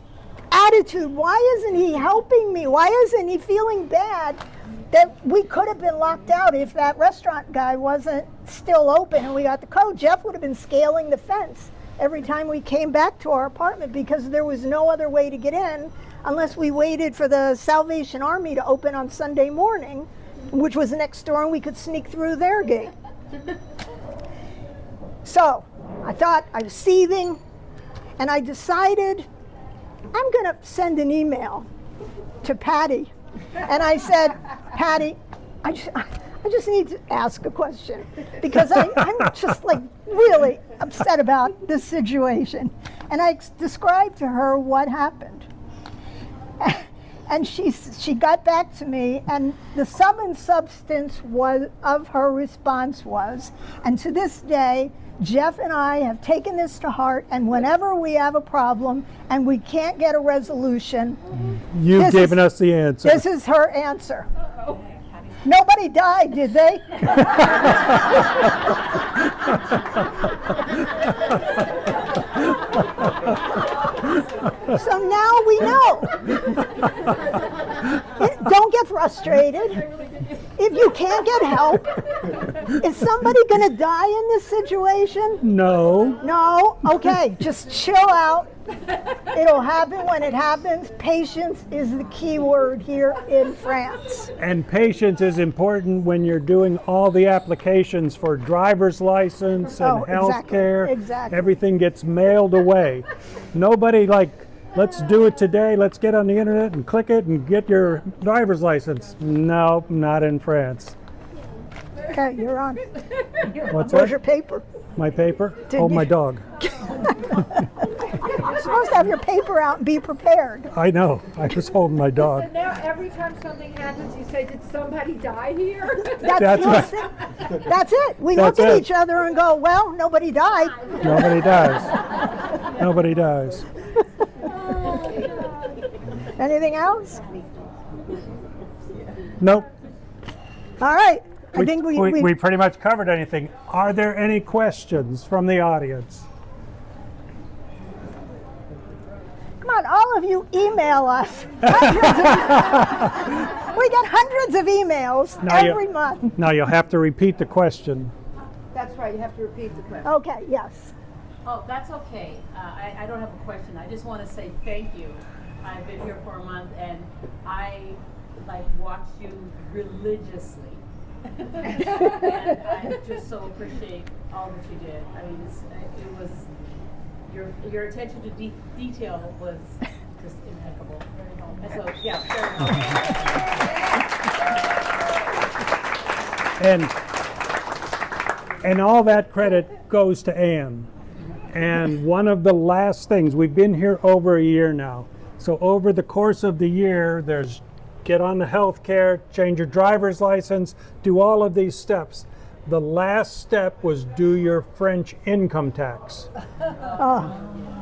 attitude? Why isn't he helping me? Why isn't he feeling bad that we could have been locked out if that restaurant guy wasn't still open and we got the code? Jeff would have been scaling the fence every time we came back to our apartment because there was no other way to get in unless we waited for the Salvation Army to open on Sunday morning, which was next door, and we could sneak through their gate. So I thought, I was seething, and I decided I'm going to send an email to Patty. And I said, Patty, I just need to ask a question because I'm just like really upset about this situation. And I described to her what happened. And she got back to me, and the sum and substance of her response was, and to this day, Jeff and I have taken this to heart, and whenever we have a problem and we can't get a resolution, You've given us the answer. this is her answer. Nobody died, did they? So now we know. Don't get frustrated. If you can't get help, is somebody going to die in this situation? No. No? Okay, just chill out. It'll happen when it happens. Patience is the key word here in France. And patience is important when you're doing all the applications for driver's license and Oh, health exactly, care. exactly. Everything gets mailed away. Nobody like, let's do it today, let's get on the internet and click it and get your driver's license. No, not in France. Okay, you're on. What's Where's that? your paper? My paper? Did Oh, you- my dog. You're supposed to have your paper out and be prepared. I know, I was holding my dog. So now every time something happens, you say, did somebody die here? That's right. That's it. We That's look at it. each other and go, well, nobody died. Nobody dies. Nobody dies. Anything else? Nope. All right. I think we pretty much covered anything. Are there any questions from the audience? Come on, all of you email us. We get hundreds of emails every month. Now you'll have to repeat the question. That's right, you have to repeat the question. Okay, yes. Oh, that's okay. I don't have a question. I just want to say thank you. I've been here for a month and I watched you religiously. And I just so appreciate all that you did. I mean, it was your attention to detail was just impeccable. And so, yeah, very helpful. And all that credit goes to Anne. And one of the last things, we've been here over a year now. So over the course of the year, there's get on the health care, change your driver's license, do all of these steps. The last step was do your French income tax.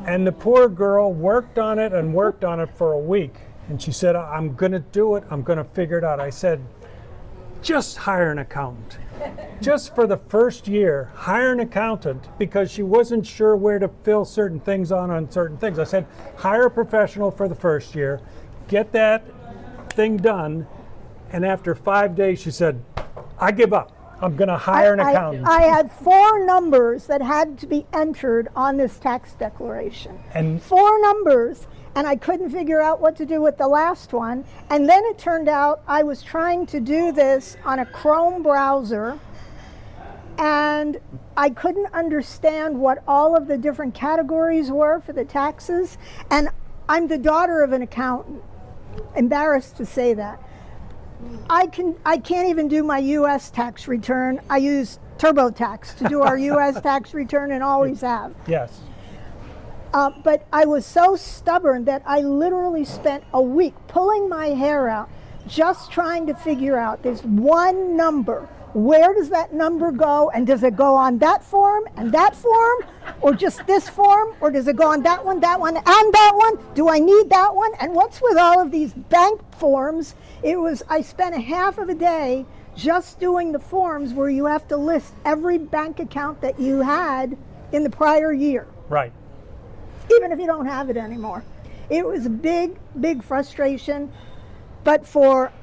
And the poor girl worked on it and worked on it for a week. And she said, I'm gonna do it, I'm gonna figure it out. I said, just hire an accountant. Just for the first year, hire an accountant, because she wasn't sure where to fill certain things on certain things. I said, hire a professional for the first year, get that thing done, and after 5 days she said, I give up. I'm going to hire an accountant. I had 4 numbers that had to be entered on this tax declaration. And 4 numbers, and I couldn't figure out what to do with the last one. And then it turned out I was trying to do this on a Chrome browser, and I couldn't understand what all of the different categories were for the taxes. And I'm the daughter of an accountant. Embarrassed to say that. I can't even do my U.S. tax return. I use TurboTax to do our U.S. tax return and always have. yes, But I was so stubborn that I literally spent a week pulling my hair out, just trying to figure out this one number. Where does that number go? And does it go on that form and that form? Or just this form? Or does it go on that one, and that one? Do I need that one? And what's with all of these bank forms? I spent a half of a day just doing the forms where you have to list every bank account that you had in the prior year, right. even if you don't have it anymore. It was a big, big frustration. But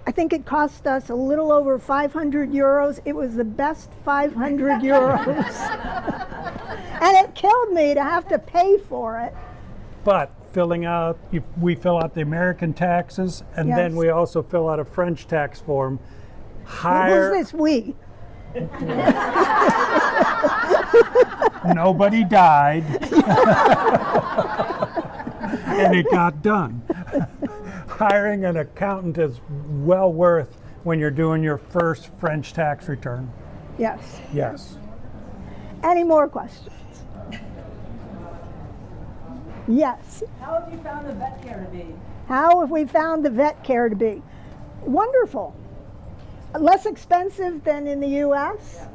I think it cost us a little over 500 euros. It was the best 500 euros. And it killed me to have to pay for it. But we fill out the American taxes, and then Yes. we also fill out a French tax form. Who's this we? Nobody died. And it got done. Hiring an accountant is well worth when you're doing your first French tax return. Yes. Yes. Any more questions? Yes. How have you found the vet care to be? How have we found the vet care to be? Wonderful. Less expensive than in the U.S.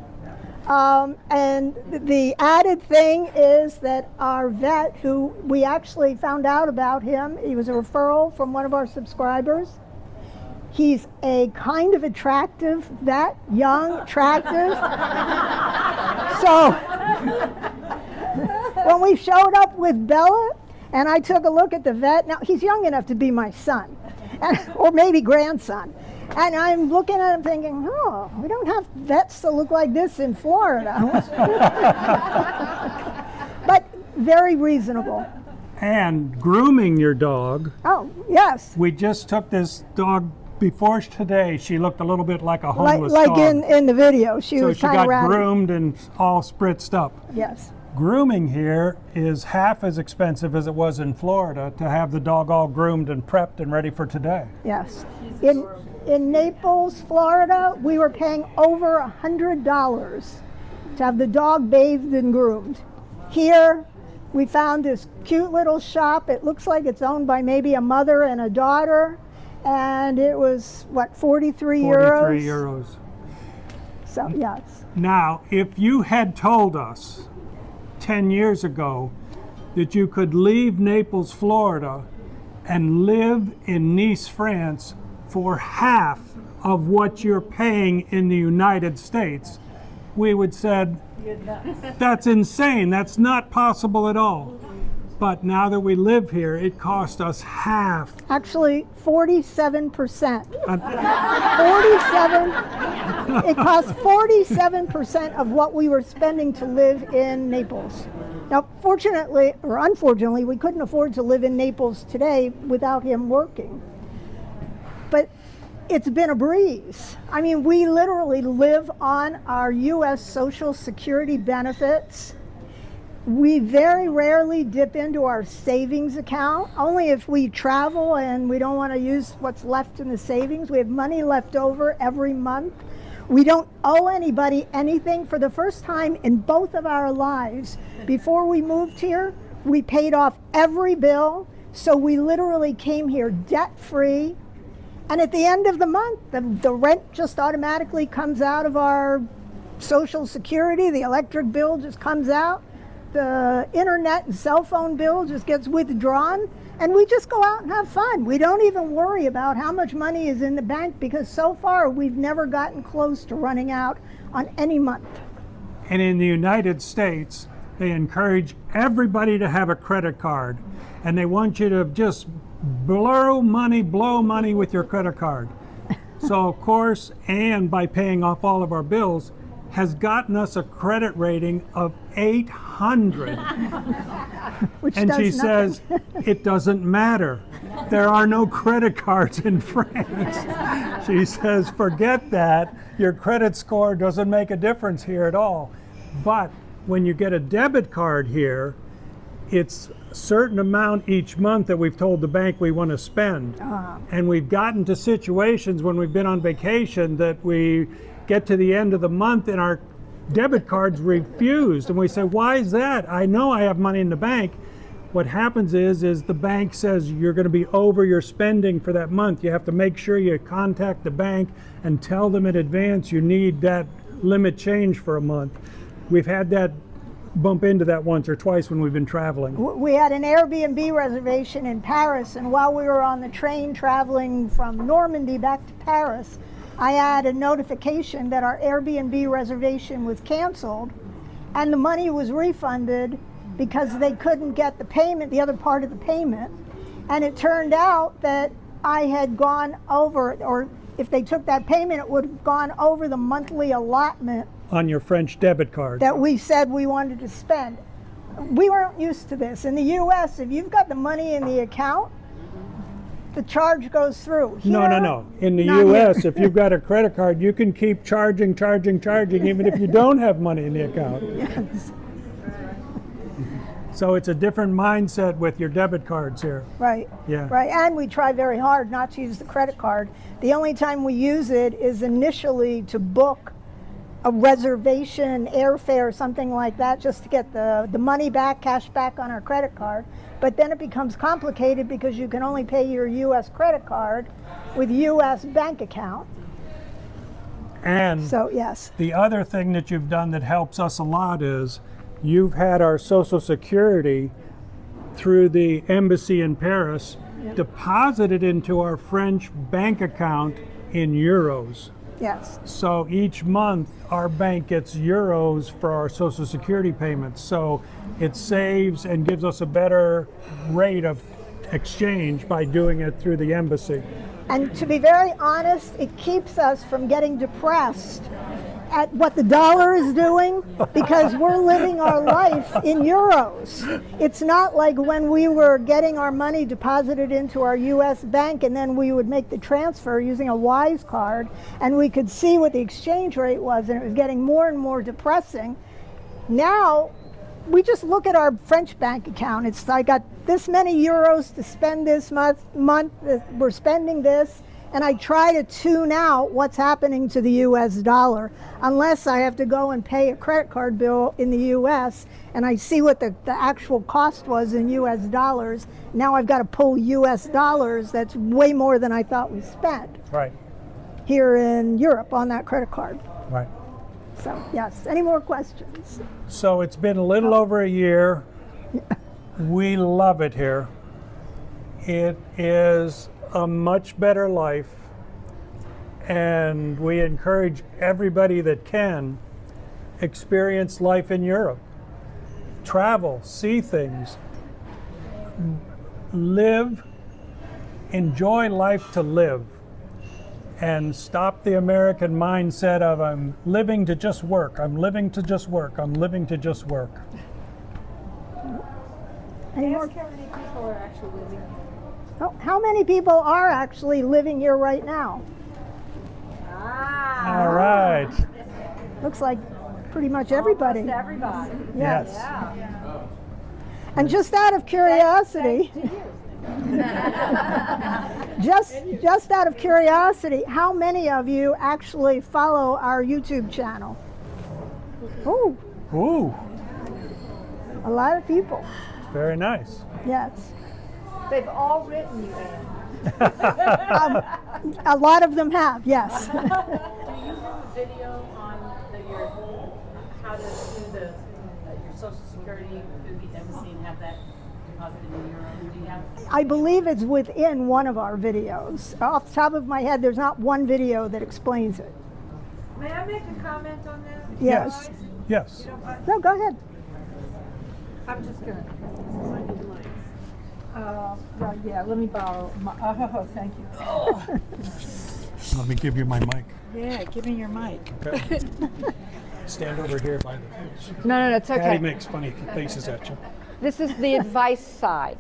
And the added thing is that our vet, who we actually found out about him, he was a referral from one of our subscribers. He's a kind of attractive vet, young, attractive. So when we showed up with Bella and I took a look at the vet, now he's young enough to be my son, or maybe grandson. And I'm looking at him thinking, oh, we don't have vets that look like this in Florida. But very reasonable. And grooming your dog. Oh, yes. We just took this dog before today. She looked a little bit like a Like, homeless like dog. in the video, she So was she kind got of ratty. groomed and all spritzed up. Yes. Grooming here is half as expensive as it was in Florida to have the dog all groomed and prepped and ready for today. Yes. In Naples, Florida, we were paying over $100 to have the dog bathed and groomed. Here, we found this cute little shop. It looks like it's owned by maybe a mother and a daughter. And it was, what, 43 euros? 43 euros. So, yes. Now, if you had told us 10 years ago that you could leave Naples, Florida and live in Nice, France for half of what you're paying in the United States, we would said, that's insane. That's not possible at all. But now that we live here, it cost us half. Actually, 47%. 47. It cost 47% of what we were spending to live in Naples. Now, fortunately, or unfortunately, we couldn't afford to live in Naples today without him working. But it's been a breeze. I mean, we literally live on our U.S. Social Security benefits. We very rarely dip into our savings account, only if we travel and we don't want to use what's left in the savings. We have money left over every month. We don't owe anybody anything. For the first time in both of our lives, before we moved here, we paid off every bill. So we literally came here debt-free. And at the end of the month, the rent just automatically comes out of our Social Security. The electric bill just comes out. The internet and cell phone bill just gets withdrawn, and we just go out and have fun. We don't even worry about how much money is in the bank, because so far we've never gotten close to running out on any month. And in the United States, they encourage everybody to have a credit card, and they want you to just blow money with your credit card. So of course, and by paying off all of our bills, has gotten us a credit rating of 800. Which And does she nothing. says, it doesn't matter. There are no credit cards in France. She says, forget that. Your credit score doesn't make a difference here at all. But when you get a debit card here, it's a certain amount each month that we've told the bank we want to spend. And we've gotten to situations when we've been on vacation that we get to the end of the month and our debit card's refused. And we say, why is that? I know I have money in the bank. What happens is the bank says you're going to be over your spending for that month. You have to make sure you contact the bank and tell them in advance you need that limit change for a month. We've had that bump into that once or twice when we've been traveling. We had an Airbnb reservation in Paris, and while we were on the train traveling from Normandy back to Paris, I had a notification that our Airbnb reservation was canceled, and the money was refunded because they couldn't get the payment, the other part of the payment. And it turned out that I had gone over, or if they took that payment, it would have gone over the monthly allotment On your French debit card. that we said we wanted to spend. We weren't used to this. In the US, if you've got the money in the account, the charge goes through. No. Here, In the not US, here. if you've got a credit card, you can keep charging, even if you don't have money in the account. Yes. So it's a different mindset with your debit cards here. Right. Yeah. Right. And we try very hard not to use the credit card. The only time we use it is initially to book a reservation, airfare, something like that, just to get the money back, cash back on our credit card. But then it becomes complicated because you can only pay your U.S. credit card with U.S. bank account. And So, yes. the other thing that you've done that helps us a lot is you've had our Social Security through the embassy in Paris deposited into our French bank account in euros. Yes. So each month our bank gets euros for our Social Security payments. So it saves and gives us a better rate of exchange by doing it through the embassy. And to be very honest, it keeps us from getting depressed at what the dollar is doing because we're living our life in euros. It's not like when we were getting our money deposited into our US bank and then we would make the transfer using a Wise card and we could see what the exchange rate was, and it was getting more and more depressing. Now we just look at our French bank account. It's I got this many euros to spend this month, we're spending this, and I try to tune out what's happening to the US dollar unless I have to go and pay a credit card bill in the US and I see what the actual cost was in US dollars. Now I've got to pull US dollars. That's way more than I thought we spent Right, here in Europe on that credit card. right. So yes, any more questions? So it's been a little over a year. We love it here. It is a much better life, and we encourage everybody that can experience life in Europe. Travel, see things, live, enjoy life to live, and stop the American mindset of I'm living to just work, I'm living to just work, I'm living to just work. Any more? Ask how many people are actually living here. Oh, how many people are actually living here right now? Ah, All right. Looks like pretty much everybody. almost everybody. Yes. Yeah. And just out of curiosity, just out of curiosity, how many of you actually follow our YouTube channel? Oh, Ooh, a lot of people. very nice. Yes. They've all written you, Ann. A lot of them have, yes. Do you have a video on your how to do your Social Security through the embassy and have that deposited in euros? Do you have? I believe it's within one of our videos. Off the top of my head, there's not one video that explains it. May I make a comment on that? Yes. Yes. No, go ahead. I'm just gonna. Well, yeah, let me borrow my, oh, thank you. Let me give you my mic. Yeah, give me your mic. Okay. Stand over here by the. No, it's okay. Patty makes funny faces at you. This is the advice side.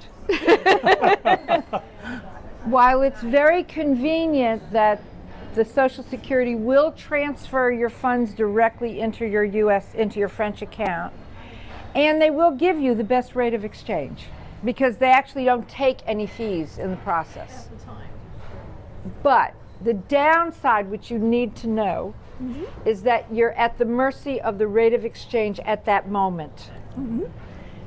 While it's very convenient that the Social Security will transfer your funds directly into your French account, and they will give you the best rate of exchange because they actually don't take any fees in the process. But the downside, which you need to know, is that you're at the mercy of the rate of exchange at that moment.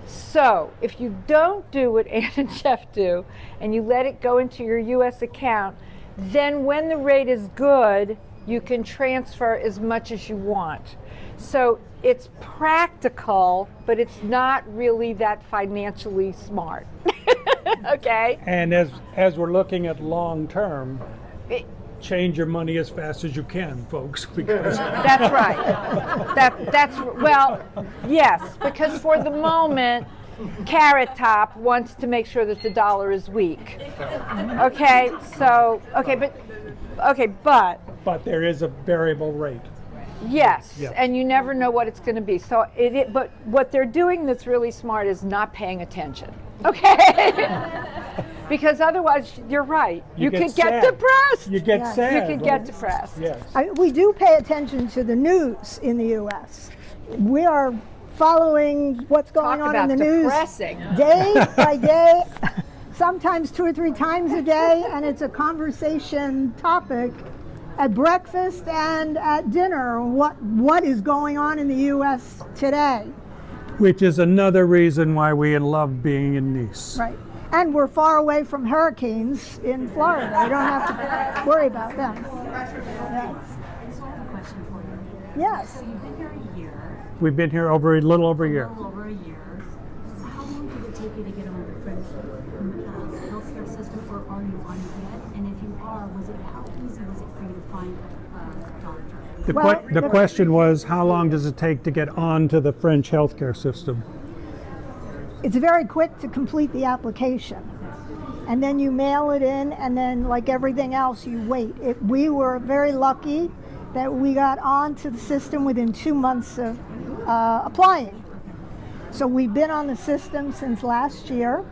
So if you don't do what Ann and Jeff do and you let it go into your US account, then when the rate is good, you can transfer as much as you want. So it's practical, but it's not really that financially smart. Okay? And as we're looking at long term, change your money as fast as you can, folks, because That's right. That's well, yes, because for the moment, Carrot Top wants to make sure that the dollar is weak. Okay, so but there is a variable rate. yes, Yeah. and you never know what it's going to be. So but what they're doing that's really smart is not paying attention. Okay. Because otherwise, you're right. You could get sad. depressed. You get Yeah. sad. You could get depressed. Yes. We do pay attention to the news in the U.S. We are following what's going Talk on about in the news depressing. day by day, sometimes 2 or 3 times a day, and it's a conversation topic at breakfast and at dinner. What is going on in the U.S. today? Which is another reason why we love being in Nice. Right. And we're far away from hurricanes in Florida. We don't have to worry about them. Yes. So I have a question for you. Yes. So you've been here a year, We've been here a little over a year. a little over a year. How long did it take you to get on the French healthcare system, or are you on it yet? And if you are, how easy was it for you to find a doctor? Well, The question was, how long does it take to get onto the French healthcare system? It's very quick to complete the application. And then you mail it in, and then like everything else, you wait. We were very lucky that we got onto the system within 2 months of applying. So we've been on the system since last year,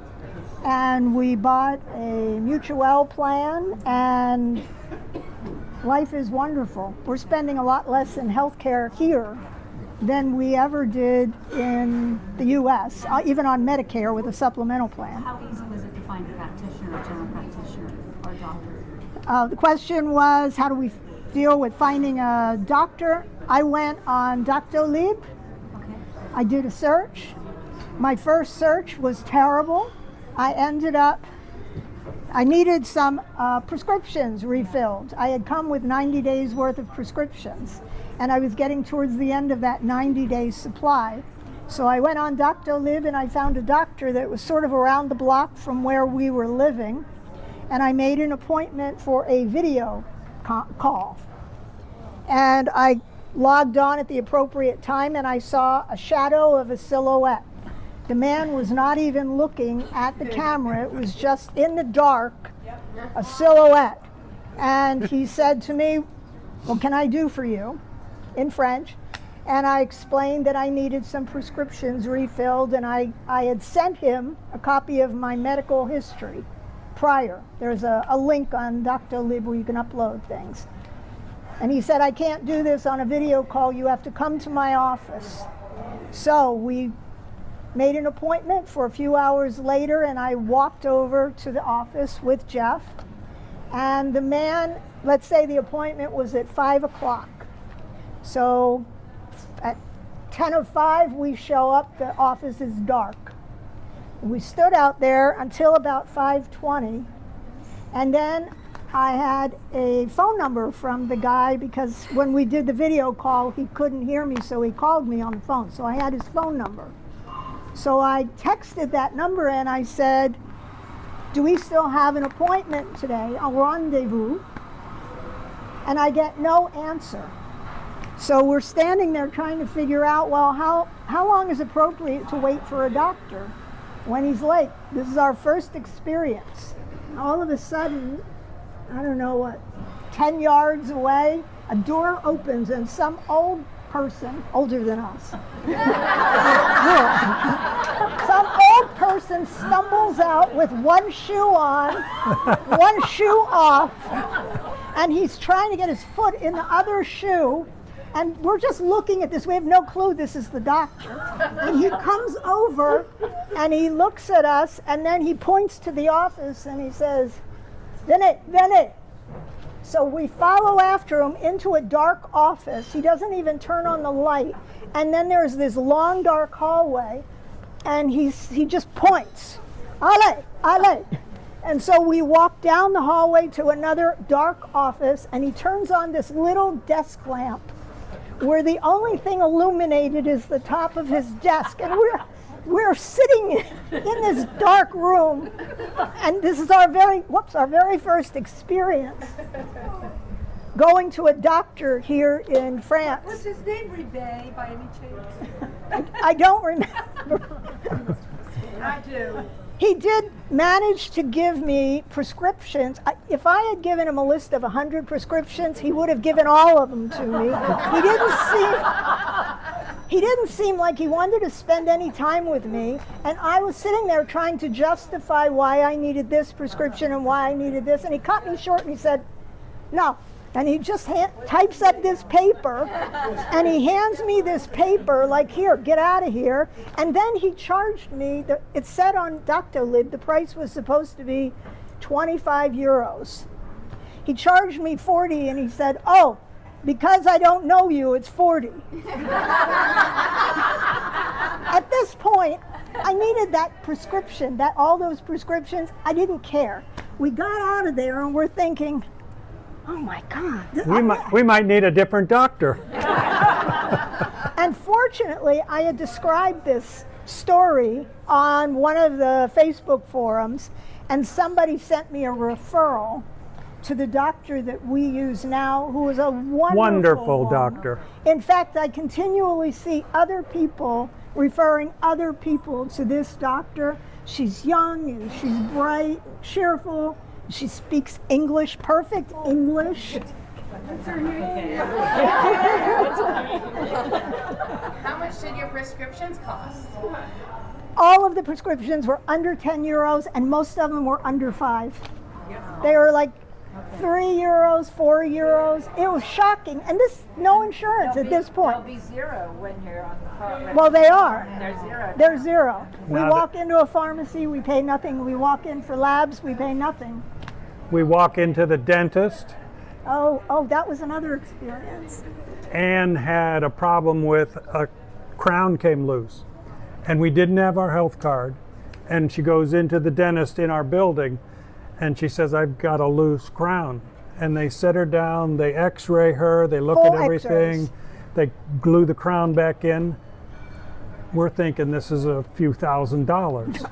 and we bought a mutual plan, and life is wonderful. We're spending a lot less in healthcare here than we ever did in the U.S., even on Medicare with a supplemental plan. How easy was it to find a practitioner, a general practitioner, or a doctor? The question was, how do we deal with finding a doctor? I went on Doctolib. Okay. I did a search. My first search was terrible. I needed some prescriptions refilled. I had come with 90 days worth of prescriptions, and I was getting towards the end of that 90-day supply. So I went on Doctolib, and I found a doctor that was sort of around the block from where we were living, and I made an appointment for a video call. And I logged on at the appropriate time, and I saw a shadow of a silhouette. The man was not even looking at the camera. It was just in the dark, a silhouette. And he said to me, "What can I do for you?" in French. And I explained that I needed some prescriptions refilled, and I had sent him a copy of my medical history prior. There's a link on Doctolib where you can upload things. And he said, "I can't do this on a video call. You have to come to my office." So we made an appointment for a few hours later, and I walked over to the office with Jeff. And the man, let's say the appointment was at 5 o'clock. So at 10:05, we show up, the office is dark. We stood out there until about 5:20, and then I had a phone number from the guy, because when we did the video call, he couldn't hear me, so he called me on the phone. So I had his phone number. So I texted that number and I said, "Do we still have an appointment today, a rendezvous?" And I get no answer. So we're standing there trying to figure out, well, how long is appropriate to wait for a doctor when he's late? This is our first experience. All of a sudden, I don't know what, 10 yards away, a door opens and some old person, older than us, some old person stumbles out with one shoe on, one shoe off, and he's trying to get his foot in the other shoe. And we're just looking at this. We have no clue this is the doctor. And he comes over and he looks at us, and then he points to the office and he says, "Venez." So we follow after him into a dark office. He doesn't even turn on the light. And then there's this long dark hallway, and he just points, "Allez, allez." And so we walk down the hallway to another dark office, and he turns on this little desk lamp where the only thing illuminated is the top of his desk. And we're sitting in this dark room, and this is our very first experience going to a doctor here in France. Was his name Rebay by any chance? I don't remember. I do. He did manage to give me prescriptions. If I had given him a list of 100 prescriptions, he would have given all of them to me. He didn't seem like he wanted to spend any time with me, and I was sitting there trying to justify why I needed this prescription and why I needed this, and he cut me short and he said, "No." And he just types up this paper, and he hands me this paper like, "Here, get out of here." And then he charged me, it said on Doctolib the price was supposed to be 25 euros. He charged me 40, and he said, "Oh, because I don't know you, it's 40. At this point, I needed that prescription, all those prescriptions. I didn't care. We got out of there and we're thinking, oh my God. We might need a different doctor. And fortunately, I had described this story on one of the Facebook forums, and somebody sent me a referral to the doctor that we use now, who is a wonderful doctor. In fact, I continually see other people referring other people to this doctor. She's young and she's bright, cheerful. She speaks English, perfect English. How much did your prescriptions cost? All of the prescriptions were under 10 euros, and most of them were under 5. They were like 3 euros, 4 euros. It was shocking. And this, no insurance at this point. They'll be zero when you're on the phone. Well, they are. They're zero. They're zero. We Now walk into a pharmacy, we pay nothing. We walk in for labs, we pay nothing. We walk into the dentist. Oh, that was another experience. Anne had a problem with a crown came loose, and we didn't have our health card. And she goes into the dentist in our building, and she says, "I've got a loose crown." And they set her down, they x-ray her, they look Full at everything, X-rays. they glue the crown back in. We're thinking this is a few $1,000s.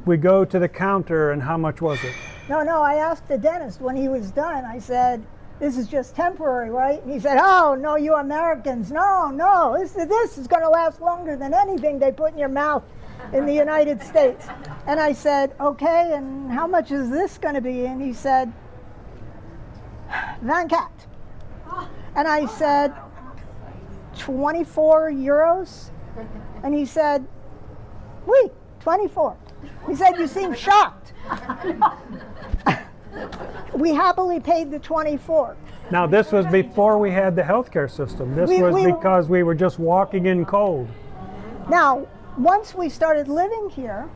We go to the counter, and how much was it? No, I asked the dentist when he was done, I said, "This is just temporary, right?" And he said, "Oh, no, you Americans, no, this is going to last longer than anything they put in your mouth in the United States." And I said, "Okay, and how much is this going to be?" And he said, 24. And I said, 24 euros? And he said, "Oui, 24. He said, "You seem shocked." We happily paid the 24. Now, this was before we had the healthcare system. This was because we were just walking in cold. Now, once we started living here,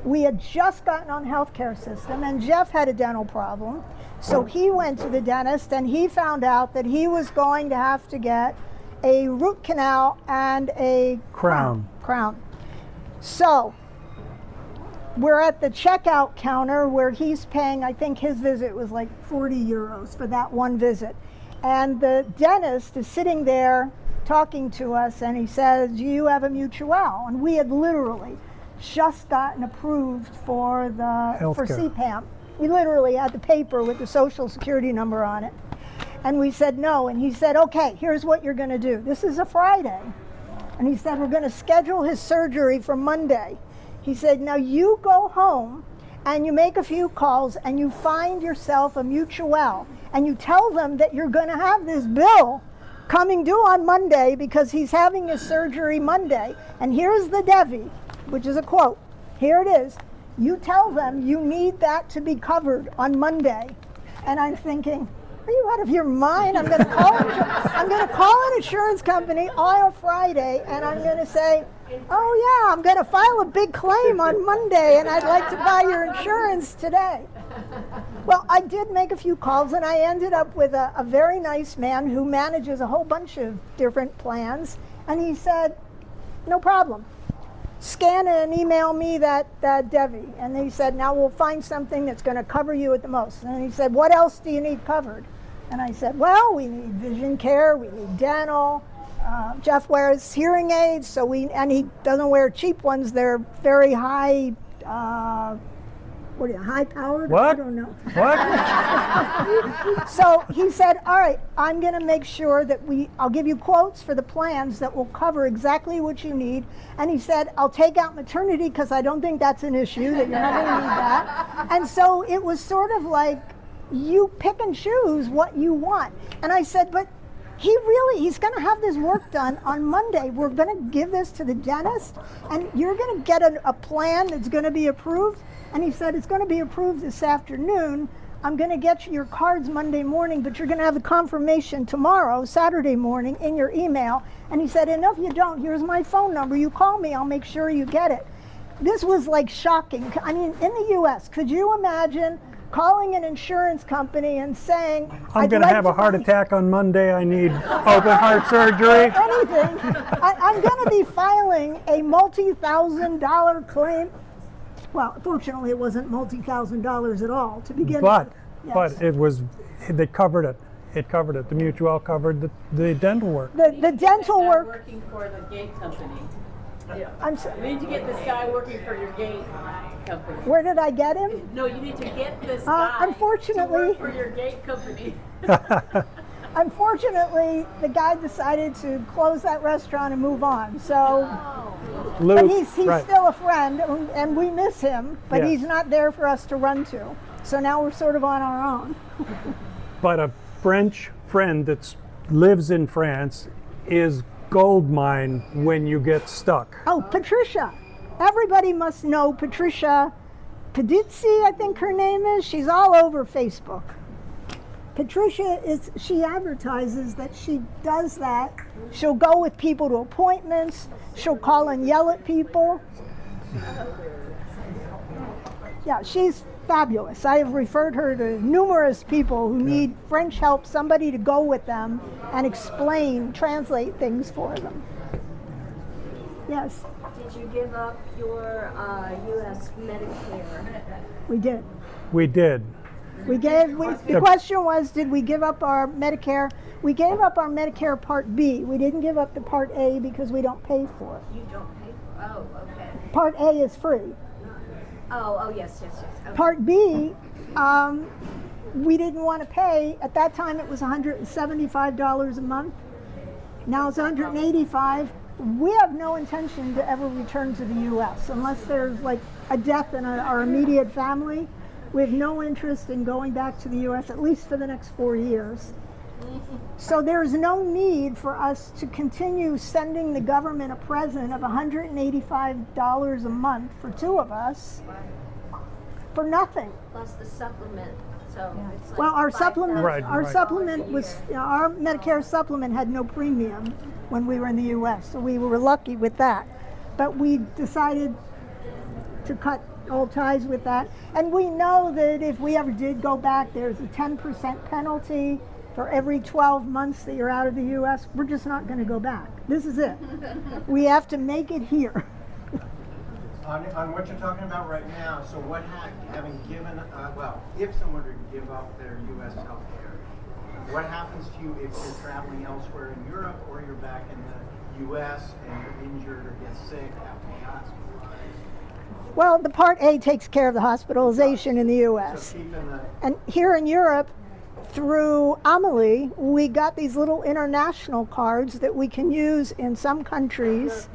we had just gotten on healthcare system, and Jeff had a dental problem. So he went to the dentist, and he found out that he was going to have to get a root canal and a Crown. So we're at the checkout counter where he's paying, I think his visit was like 40 euros for that one visit. And the dentist is sitting there talking to us, and he says, "Do you have a mutual?" And we had literally just gotten approved for Healthcare. CPAM. We literally had the paper with the social security number on it. And we said no, and he said, "Okay, here's what you're going to do. This is a Friday." And he said, "We're going to schedule his surgery for Monday." He said, "Now you go home and you make a few calls and you find yourself a mutual and you tell them that you're going to have this bill coming due on Monday because he's having his surgery Monday. And here's the Devi," which is a quote. Here it is. "You tell them you need that to be covered on Monday." And I'm thinking, are you out of your mind? I'm going to call an insurance company on a Friday, and I'm going to say, "Oh yeah, I'm going to file a big claim on Monday, and I'd like to buy your insurance today." Well, I did make a few calls, and I ended up with a very nice man who manages a whole bunch of different plans, and he said, "No problem. Scan and email me that Devi." And he said, "Now we'll find something that's going to cover you at the most." And he said, "What else do you need covered?" And I said, "Well, we need vision care, we need dental. Jeff wears hearing aids, and he doesn't wear cheap ones. They're very high, high powered? What? I don't know." What? So he said, "All right, I'm going to make sure that I'll give you quotes for the plans that will cover exactly what you need." And he said, "I'll take out maternity because I don't think that's an issue, that you're not going to need that." And so it was sort of like, you pick and choose what you want. And I said, "But he's going to have this work done on Monday. We're going to give this to the dentist, and you're going to get a plan that's going to be approved." And he said, "It's going to be approved this afternoon. I'm going to get you your cards Monday morning, but you're going to have the confirmation tomorrow, Saturday morning, in your email." And he said, "And if you don't, here's my phone number. You call me, I'll make sure you get it." This was like shocking. I mean, in the US, could you imagine calling an insurance company and saying, I'm going to have a heart attack on Monday. I need open heart surgery. Anything. I'm going to be filing a multi-$1,000 claim. Well, fortunately, it wasn't multi-$1,000 at all to begin with. But it was, they covered it. It covered it. The mutual covered the dental work. The dental work. Working for the gate company. Yeah. I'm sorry. You need to get this guy working for your gate company. Where did I get him? No, you need to get this guy unfortunately, to work for your gate company. Unfortunately, the guy decided to close that restaurant and move on. So, Luke, but he's right. still a friend, and we miss him, but Yeah. he's not there for us to run to. So now we're sort of on our own. But a French friend that lives in France is gold mine when you get stuck. Oh, Patricia. Everybody must know Patricia Pedizzi, I think her name is. She's all over Facebook. Patricia she advertises that she does that. She'll go with people to appointments. She'll call and yell at people. Yeah, she's fabulous. I have referred her to numerous people who need French help, somebody to go with them and explain, translate things for them. Yes, Did you give up your U.S. Medicare? we did. We did. The question was, did we give up our Medicare? We gave up our Medicare Part B. We didn't give up the Part A because we don't pay for it. You don't pay for it? Oh, okay. Part A is free. Oh, yes. Okay. Part B, we didn't want to pay. At that time, it was $175 a month. Now it's $185. We have no intention to ever return to the U.S. unless there's like a death in our immediate family. We have no interest in going back to the U.S. at least for the next 4 years. So there's no need for us to continue sending the government a present of $185 a month for two of us for nothing. Plus the supplement. So it's like Well, our 5,000. supplement, Right, our right. supplement was, our Medicare supplement had no premium when we were in the U.S., so we were lucky with that. But we decided to cut all ties with that. And we know that if we ever did go back, there's a 10% penalty for every 12 months that you're out of the U.S. We're just not going to go back. This is it. We have to make it here. On what you're talking about right now, so what having given, if someone were to give up their U.S. health care, what happens to you if you're traveling elsewhere in Europe or you're back in the U.S. and you're injured or get sick, have to be hospitalized? Well, the Part A takes care of the hospitalization in the U.S. So keeping the, And here in Europe, through Amelie, we got these little international cards that we can use in some countries.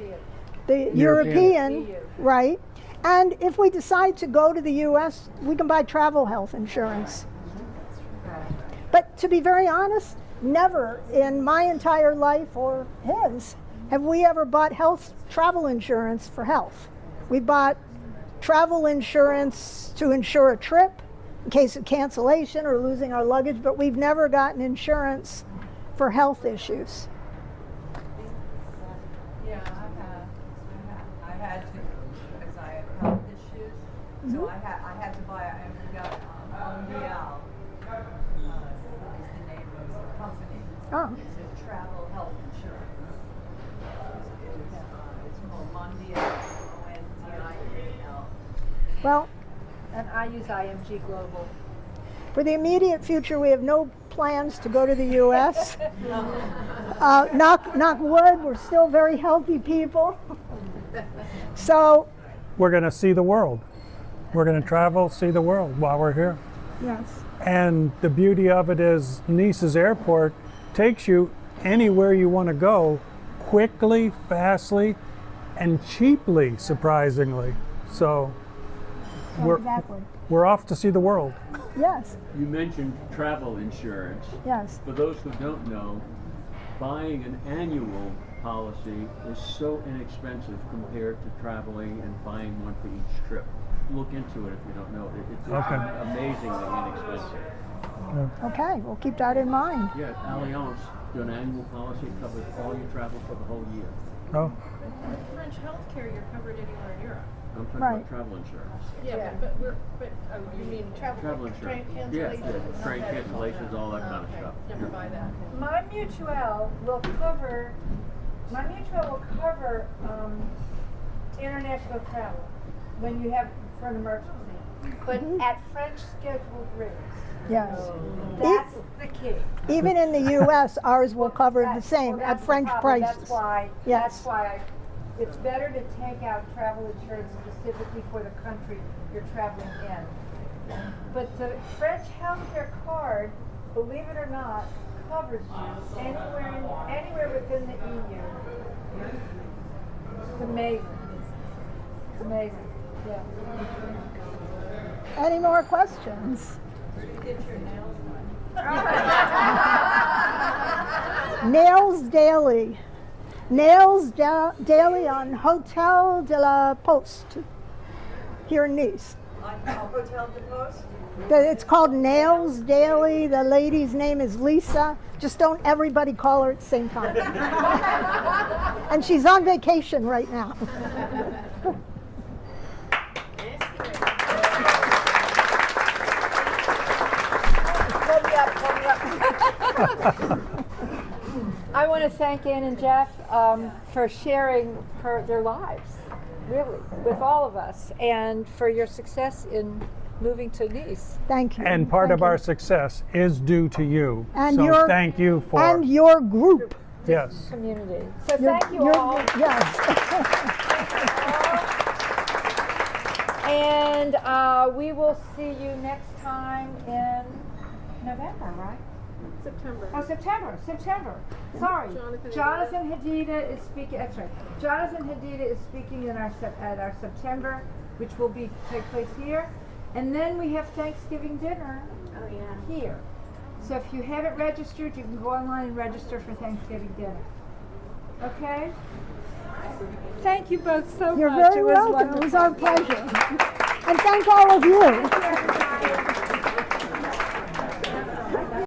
The European, right? And if we decide to go to the U.S., we can buy travel health insurance. But to be very honest, never in my entire life or his have we ever bought travel insurance for health. We bought travel insurance to insure a trip in case of cancellation or losing our luggage, but we've never gotten insurance for health issues. Yeah, I had to because I had health issues. So I had to buy. I got Mondial is the name of the company. Oh. It's a travel health insurance. It's called Mondial. Mondial. Well, And I use IMG Global. for the immediate future, we have no plans to go to the U.S. Knock wood, we're still very healthy people. So, We're going to see the world. We're going to travel, see the world while we're here. yes. And the beauty of it is Nice's airport takes you anywhere you want to go quickly, fastly, and cheaply, surprisingly. So Exactly. we're off to see the world. Yes, You mentioned travel insurance. yes. For those who don't know, buying an annual policy is so inexpensive compared to traveling and buying one for each trip. Look into it if you don't know. It's Okay. amazingly inexpensive. Okay, we'll keep that in mind. Yeah, Allianz, do an annual policy, it covers all your travel for the whole year. Oh, French healthcare, you're covered anywhere in Europe. I'm talking Right. about travel insurance. Yeah, but you mean Travel insurance. Yeah, train cancellations, all that kind of stuff. Never buy that. My mutual will cover international travel when you have for an emergency, but at French scheduled rates. Yes. That's the key. Even in the U.S., ours will cover the same Well, at that's the French problem. prices. That's why it's better to take out travel insurance specifically for the country you're traveling in. But the French healthcare card, believe it or not, covers you anywhere within the EU. It's amazing. It's amazing. Yeah. Any more questions? Nails Daily. Daily on Hotel de la Poste here in Nice. Hotel de Poste? It's called Nails Daily. The lady's name is Lisa. Just don't everybody call her at the same time. And she's on vacation right now. I want to thank Ann and Jeff for sharing their lives, really, with all of us, and for your success in moving to Nice. Thank you. And part Thank of you. our success is due to you. And so thank you for and your group. yes. Community. So thank you all. Yes. And we will see you next time in November, right? September. Oh, September. Sorry. Jonathan Hadida is speaking. That's right. Jonathan Hadida is speaking in at our September, which will take place here, and then we have Thanksgiving dinner here. So if you haven't registered, you can go online and register for Thanksgiving dinner. Okay. Thank you both so You're much. very It was welcome. wonderful. It was our pleasure. And thank all of you.